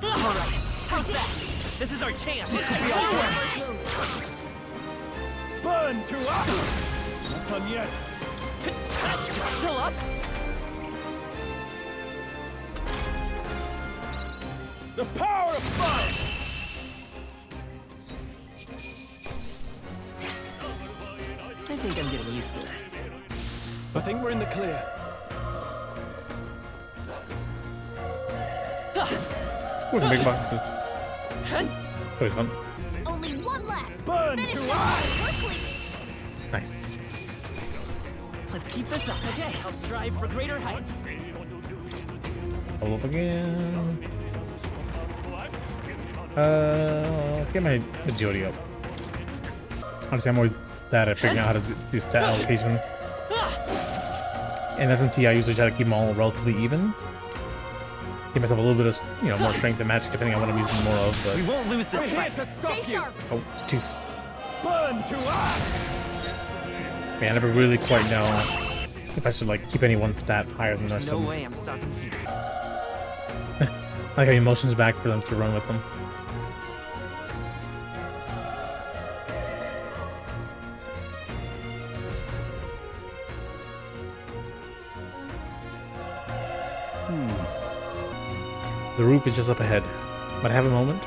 Alright, how's that? This is our chance. This could be our chance. Burn to us! Not done yet. It's still up? The power of fire! I think I'm getting used to this. I think we're in the clear. What big boxes. That was fun. Only one left. Burn Finish to it us! quickly. Nice. Let's keep this up. Okay, I'll strive for greater heights. Hold up again. Let's get my agility up. Honestly, I'm always bad at figuring out how to do stat allocation. In SMT, I usually try to keep them all relatively even. Give myself a little bit of, more strength and magic depending on what I'm using more of. But... We won't lose this We're here fight. to stop you. Oh, tooth. Burn to us. Man, I never really quite know if I should keep any one stat higher than the rest There's of no them. way I'm stopping here. I like having motions back for them to run with them. The roof is just up ahead. Might I have a moment?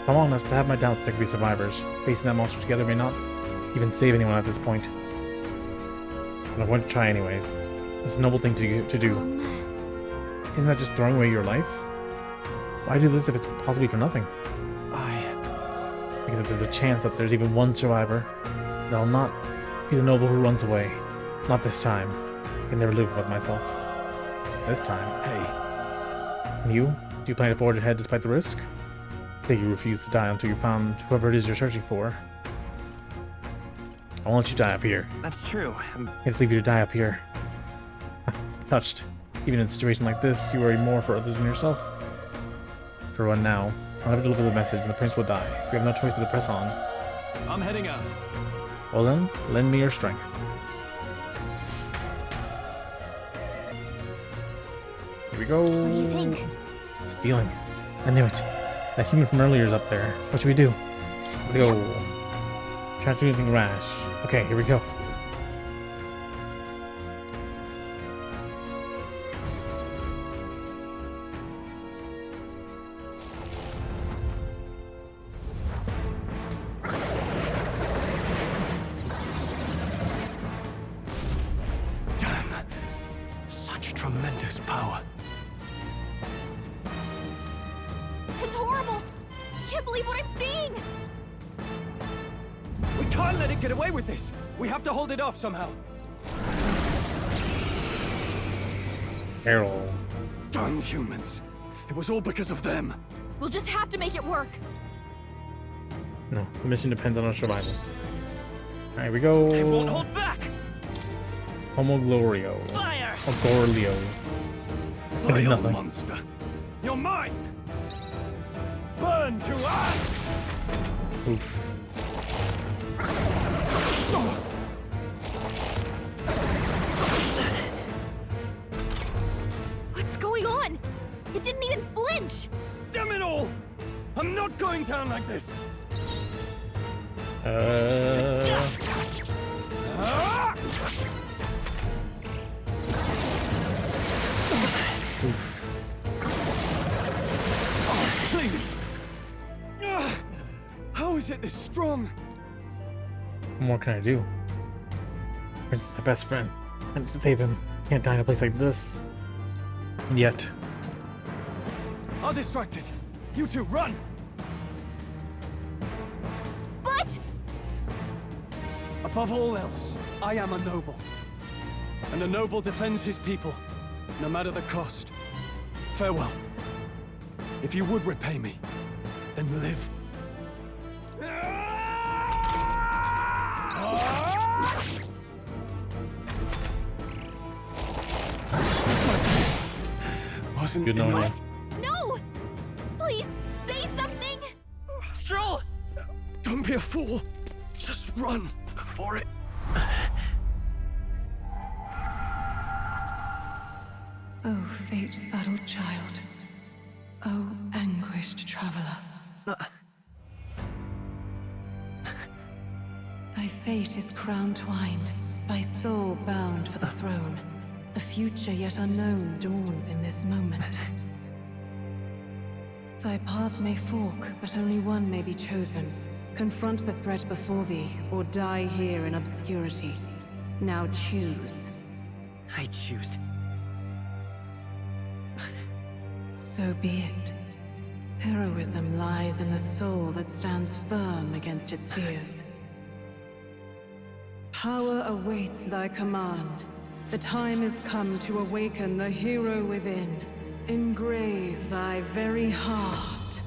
If I'm honest, I have my doubts there could be survivors. Facing that monster together may not even save anyone at this point. But I'm going to try anyways. It's a noble thing to do. Isn't that just throwing away your life? Why do this if it's possibly for nothing? Because there's a chance that there's even one survivor that'll not be the noble who runs away. Not this time. I can never live with myself. This time. Hey. And you? Do you plan to forge ahead despite the risk? I think you refuse to die until you found whoever it is you're searching for. I won't let you die up here. That's true. I can't leave you to die up here. Touched. Even in a situation like this, you worry more for others than yourself. For one now, I'll never deliver the message and the prince will die. We have no choice but to press on. I'm heading out. Well then, lend me your strength. Here we go. What do you think? It's feeling. I knew it. That human from earlier is up there. What should we do? Let's go. Try not to do anything rash. Okay, here we go. Damn. Such tremendous power. It's horrible! I can't believe what I'm seeing! We can't let it get away with this. We have to hold it off somehow. Carol. Darn humans. It was all because of them. We'll just have to make it work. No, the mission depends on our survival. Alright, here we go. It won't hold back. Homo Glorio. Fire! Or Gorlio. I did Vile nothing. monster. You're mine. Burn to us. Oof. What's going on? It didn't even flinch! Damn it all! I'm not going down like this. Ah! Oh, please. How is it this strong? What more can I do? This is my best friend. And to save him, can't die in a place like this. And yet, I'll distract it. You two, run! But... Above all else, I am a noble. And a noble defends his people, no matter the cost. Farewell. If you would repay me, then live. Wasn't good knowing you. enough. No! Please, say something! Stroll! Don't be a fool. Just run before it... Oh, fate-saddled child. Oh, anguished traveler. Thy fate is crown-twined, thy soul bound for the throne. The future yet unknown dawns in this moment. Thy path may fork, but only one may be chosen. Confront the threat before thee, or die here in obscurity. Now choose. I choose. So be it. Heroism lies in the soul that stands firm against its fears. Power awaits thy command. The time is come to awaken the hero within. Engrave thy very heart.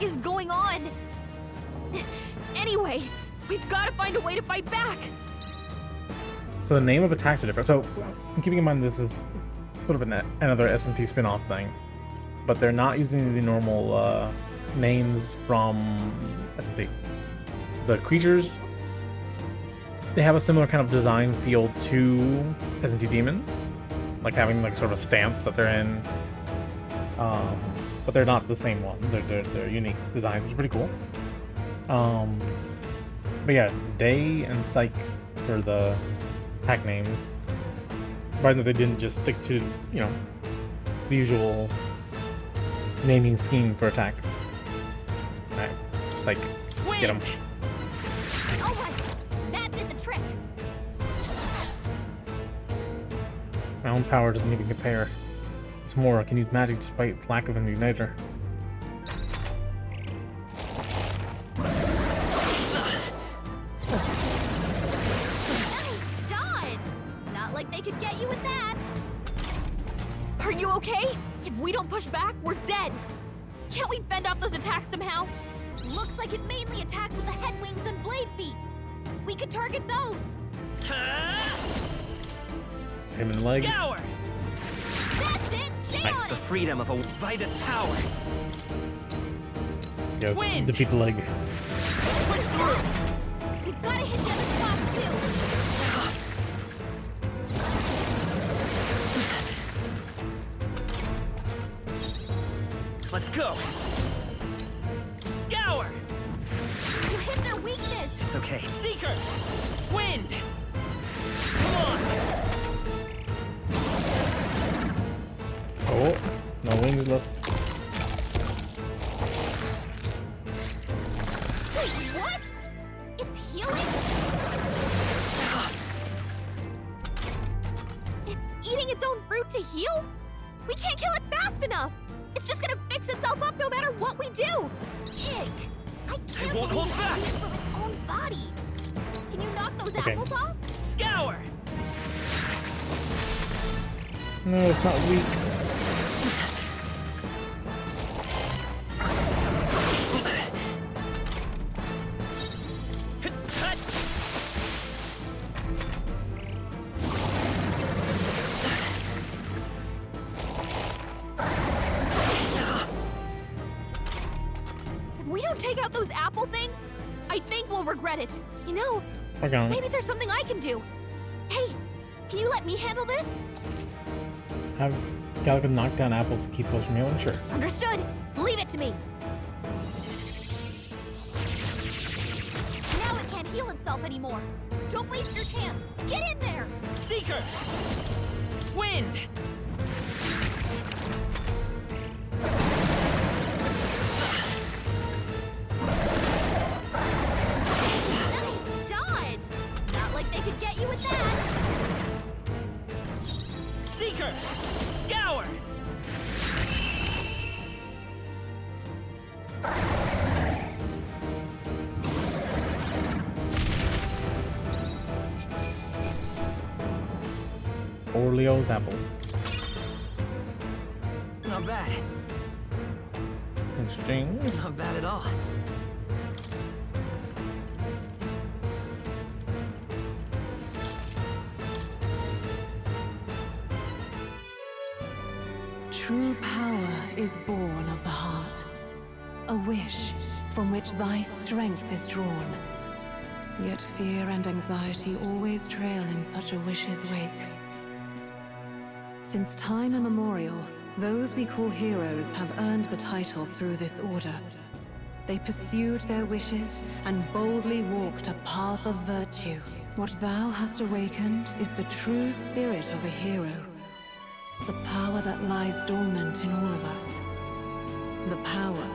is going on? Anyway, we've got to find a way to fight back. So the name of attacks are different. So keeping in mind this is sort of another SMT spin-off thing, but they're not using the normal names from SMT. The creatures, they have a similar kind of design feel to SMT demons, like having like sort of stamps that they're in, but they're not the same one. They're unique designs, which is pretty cool. But yeah, Day and Psyche for the pack names. Surprising that they didn't just stick to, you know, the usual naming scheme for attacks. Alright, Psyche, get him. All right, that did the trick. My own power doesn't even compare. What's more, I can use magic despite its lack of an igniter. Nice dodge! Not like they could get you with that. Are you okay? If we don't push back, we're dead. Can't we fend off those attacks somehow? Looks like it mainly attacks with the head wings and blade feet. We could target those. Him in the leg. Scour! That's it! Stay on The it! freedom of a Vitus power. Yes, Wind! defeat the leg. Push through! We've got to hit the other spots too. Let's go. Scour! You hit their weakness! It's okay. Seeker! Wind! Come on! Oh, no wings left. Wait, what? It's healing? It's eating its own fruit to heal? We can't kill it fast enough! It's just gonna fix itself up no matter what we do! Ick! I can't won't hold believe it's back. eating from its own body! Can you knock those Okay. apples off? Scour! No, it's not weak. If we don't take out those apple things, I think we'll regret it. You know, Work on it. maybe there's something I can do. Hey, can you let me handle this? Have Galaga knock down apples to keep those from healing? Sure. Understood. Leave it to me. Now it can't heal itself anymore. Don't waste your chance. Get in there. Seeker! Wind! Nice dodge. Not like they could get you with that. Seeker! Scour! Orleo's apple. Not bad. Interesting. Not bad at all. True power is born of the heart, a wish from which thy strength is drawn. Yet fear and anxiety always trail in such a wish's wake. Since time immemorial, those we call heroes have earned the title through this order. They pursued their wishes and boldly walked a path of virtue. What thou hast awakened is the true spirit of a hero. The power that lies dormant in all of us. The power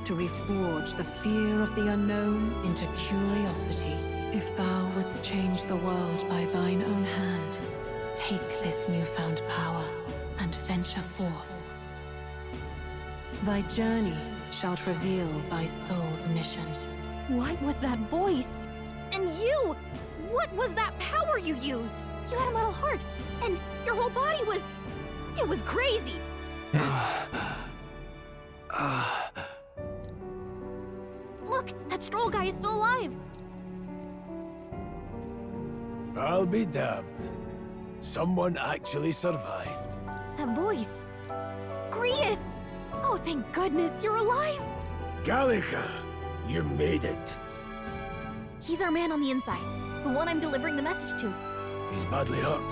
to reforge the fear of the unknown into curiosity. If thou wouldst change the world by thine own hand, take this newfound power and venture forth. Thy journey shalt reveal thy soul's mission. What was that voice? And you! What was that power you used? You had a metal heart, and your whole body was... It was crazy! Look, that Stroll guy is still alive. I'll be damned. Someone actually survived. That voice. Grius! Oh, thank goodness, you're alive! Gallica, you made it. He's our man on the inside. The one I'm delivering the message to. He's badly hurt.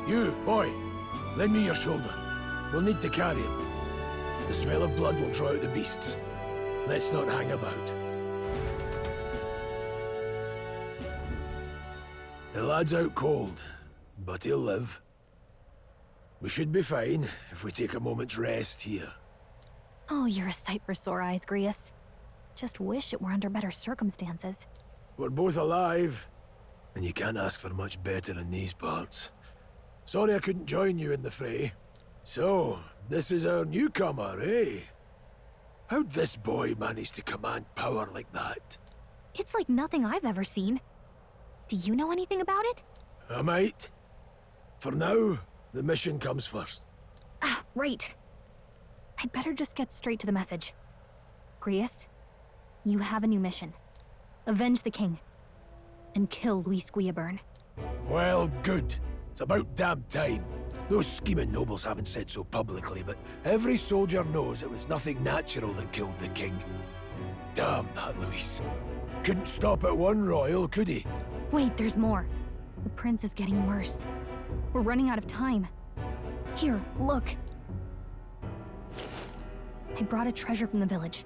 You, boy, lend me your shoulder. We'll need to carry him. The smell of blood will draw out the beasts. Let's not hang about. The lad's out cold, but he'll live. We should be fine if we take a moment's rest here. Oh, you're a sight for sore eyes, Grius. Just wish it were under better circumstances. We're both alive, and you can't ask for much better in these parts. Sorry I couldn't join you in the fray. So, this is our newcomer, eh? How'd this boy manage to command power like that? It's like nothing I've ever seen. Do you know anything about it? I might. For now, the mission comes first. Ah, right. I'd better just get straight to the message. Grius, you have a new mission. Avenge the king. And kill Luis Guillaburn. Well, good. It's about damn time. Those scheming nobles haven't said so publicly, but every soldier knows it was nothing natural that killed the king. Damn that Luis. Couldn't stop at one royal, could he? Wait, there's more. The prince is getting worse. We're running out of time. Here, look. I brought a treasure from the village.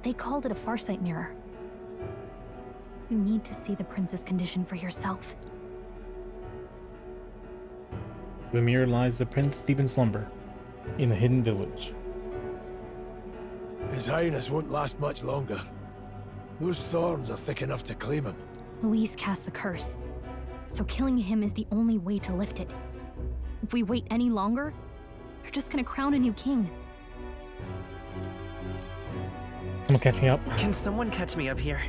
They called it a farsight mirror. You need to see the prince's condition for yourself. The mirror lies the prince deep in slumber, in the hidden village. His Highness won't last much longer. Those thorns are thick enough to claim him. Luis cast the curse, so killing him is the only way to lift it. If we wait any longer, they're just gonna crown a new king. Someone catch me up. Can someone catch me up here?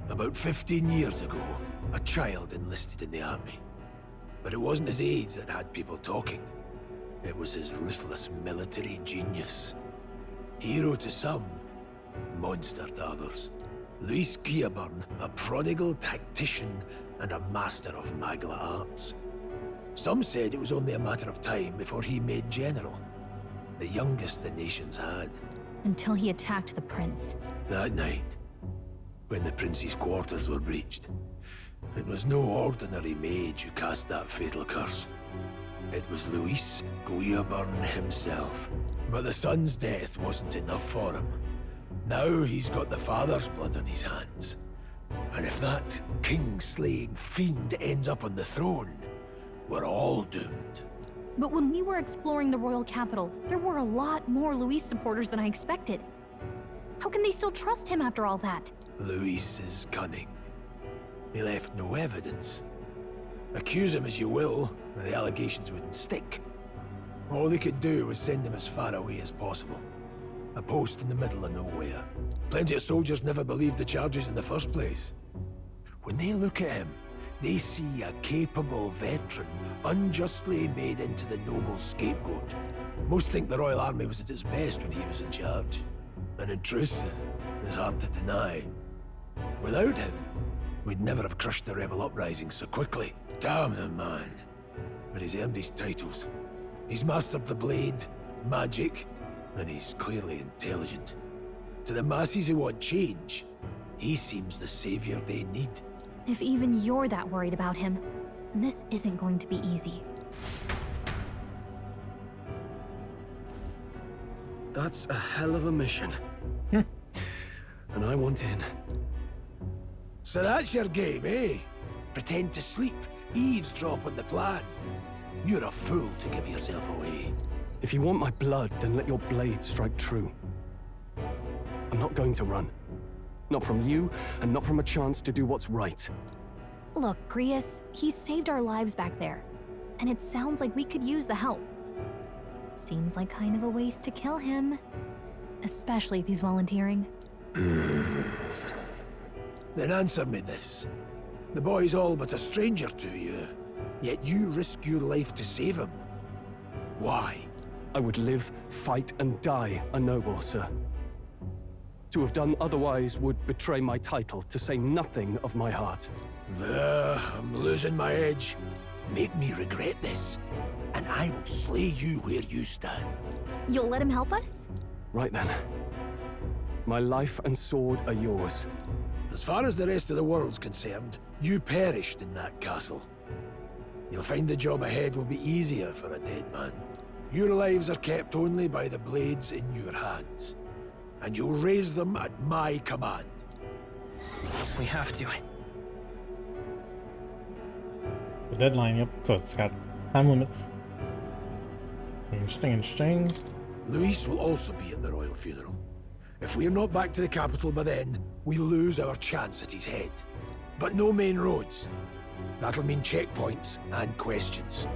About 15 years ago, a child enlisted in the army. But it wasn't his age that had people talking. It was his ruthless military genius. Hero to some, monster to others. Luis Guillaburn, a prodigal tactician and a master of Magla arts. Some said it was only a matter of time before he made general. The youngest the nations had. Until he attacked the prince. That night, when the prince's quarters were breached, it was no ordinary mage who cast that fatal curse. It was Luis Guillaburn himself. But the son's death wasn't enough for him. Now he's got the father's blood on his hands. And if that king-slaying fiend ends up on the throne, we're all doomed. But when we were exploring the royal capital, there were a lot more Luis supporters than I expected. How can they still trust him after all that? Luis is cunning. He left no evidence. Accuse him as you will, the allegations wouldn't stick. All they could do was send him as far away as possible. A post in the middle of nowhere. Plenty of soldiers never believed the charges in the first place. When they look at him, they see a capable veteran unjustly made into the noble's scapegoat. Most think the Royal Army was at its best when he was in charge. And in truth, it's hard to deny. Without him, we'd never have crushed the rebel uprising so quickly. Damn the man. But he's earned his titles. He's mastered the blade, magic, and he's clearly intelligent. To the masses who want change, he seems the savior they need. If even you're that worried about him, then this isn't going to be easy. That's a hell of a mission. And I want in. So that's your game, eh? Pretend to sleep, eavesdrop on the plan. You're a fool to give yourself away. If you want my blood, then let your blade strike true. I'm not going to run. Not from you, and not from a chance to do what's right. Look, Grius, he saved our lives back there. And it sounds like we could use the help. Seems like kind of a waste to kill him. Especially if he's volunteering. Then answer me this. The boy's all but a stranger to you, yet you risk your life to save him. Why? I would live, fight, and die a noble, sir. To have done otherwise would betray my title, to say nothing of my heart. I'm losing my edge. Make me regret this, and I will slay you where you stand. You'll let him help us? Right then. My life and sword are yours. As far as the rest of the world's concerned, you perished in that castle. You'll find the job ahead will be easier for a dead man. Your lives are kept only by the blades in your hands, and you'll raise them at my command. We have to. The deadline, yep. So it's got time limits. Interesting, interesting. Luis will also be at the royal funeral. If we're not back to the capital by then, we lose our chance at his head. But no main roads. That'll mean checkpoints and questions.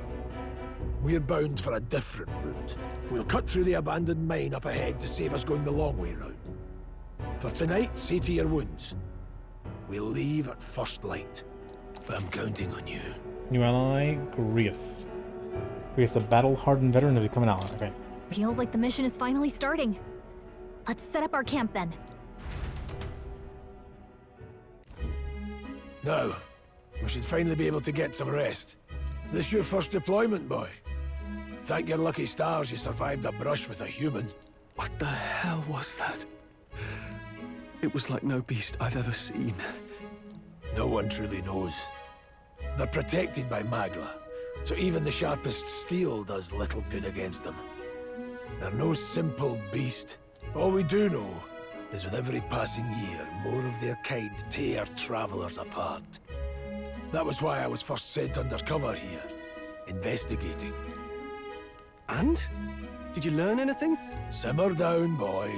We're bound for a different route. We'll cut through the abandoned mine up ahead to save us going the long way round. For tonight, see to your wounds. We'll leave at first light. I'm counting on you. New ally, Grius. Grius, the battle-hardened veteran, to become an ally. Okay. Feels like the mission is finally starting. Let's set up our camp then. Now, we should finally be able to get some rest. This your first deployment, boy? Thank your lucky stars you survived a brush with a human. What the hell was that? It was like no beast I've ever seen. No one truly knows. They're protected by Magla, so even the sharpest steel does little good against them. They're no simple beast. All we do know is with every passing year, more of their kind tear travelers apart. That was why I was first sent undercover here, investigating. And? Did you learn anything? Simmer down, boy.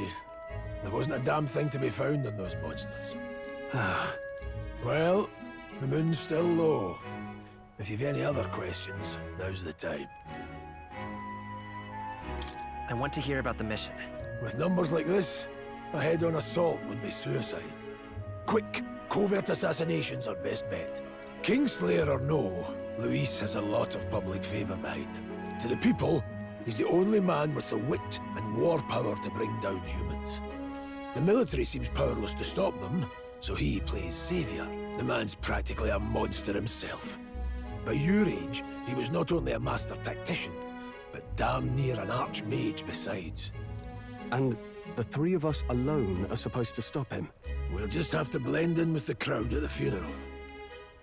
There wasn't a damn thing to be found on those monsters. Well, the moon's still low. If you've any other questions, now's the time. I want to hear about the mission. With numbers like this, a head-on assault would be suicide. Quick, covert assassinations are best bet. Kingslayer or no, Luis has a lot of public favor behind him. To the people, he's the only man with the wit and war power to bring down humans. The military seems powerless to stop them, so he plays savior. The man's practically a monster himself. By your age, he was not only a master tactician, but damn near an archmage besides. And the three of us alone are supposed to stop him? We'll just have to blend in with the crowd at the funeral.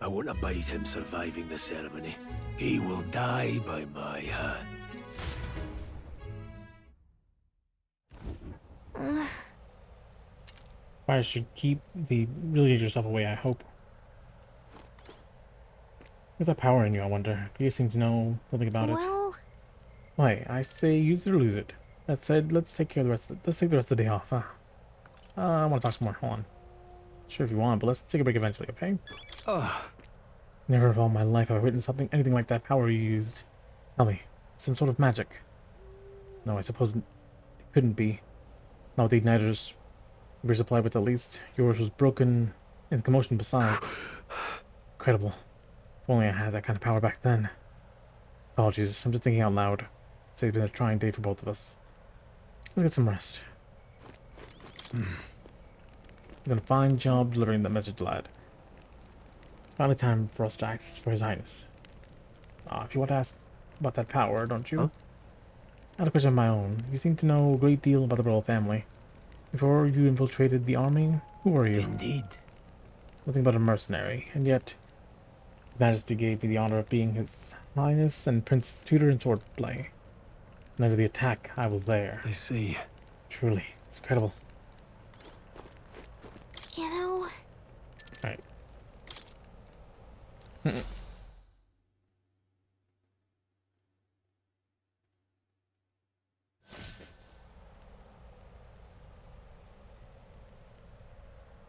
I won't abide him surviving the ceremony. He will die by my hand. I should keep the really dangerous stuff away, I hope. Where's that power in you, I wonder? Do you seem to know something about it? Well... Why, I say use it or lose it. That said, let's take care of the rest of let's take the rest of the day off, huh? I want to talk some more. Hold on. Sure if you want, but let's take a break eventually, okay? Never in all my life have I written anything like that power you used. Tell me, some sort of magic? No, I suppose it couldn't be. Not with the igniters we're supplied with, at least. Yours was broken in commotion besides. Incredible. If only I had that kind of power back then. Apologies, I'm just thinking out loud. It's been a trying day for both of us. Let's get some rest. You've done a fine job delivering that message, lad. Finally time for us to act for His Highness. If you want to ask about that power, don't you? Huh? I had a question of my own. You seem to know a great deal about the royal family. Before you infiltrated the army, who were you? Indeed. Nothing but a mercenary, and yet His Majesty gave me the honor of being His Highness and Prince's tutor in swordplay. And after the attack, I was there. I see. Truly, it's incredible. You know... Alright.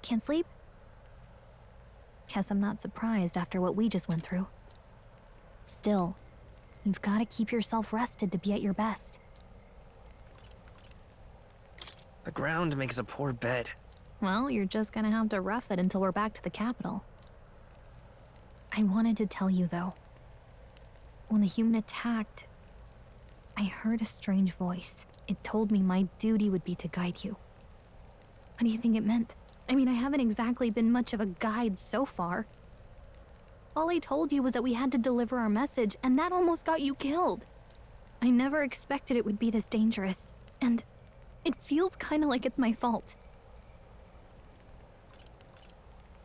Can't sleep? Guess I'm not surprised after what we just went through. Still, you've got to keep yourself rested to be at your best. The ground makes a poor bed. Well, you're just gonna have to rough it until we're back to the capital. I wanted to tell you, though. When the human attacked, I heard a strange voice. It told me my duty would be to guide you. What do you think it meant? I mean, I haven't exactly been much of a guide so far. All I told you was that we had to deliver our message, and that almost got you killed. I never expected it would be this dangerous, and it feels kind of like it's my fault.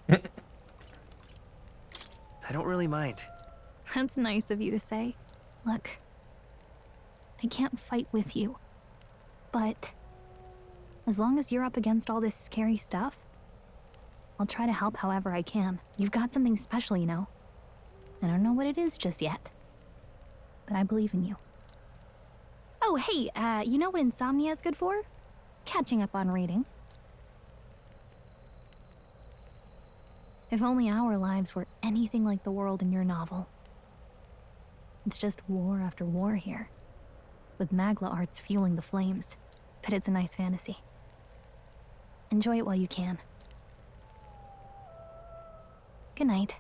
I don't really mind. That's nice of you to say. Look, I can't fight with you, but as long as you're up against all this scary stuff, I'll try to help however I can. You've got something special, you know. I don't know what it is just yet, but I believe in you. Oh, hey, you know what insomnia is good for? Catching up on reading. If only our lives were anything like the world in your novel. It's just war after war here, with Magla arts fueling the flames, but it's a nice fantasy. Enjoy it while you can. Good night.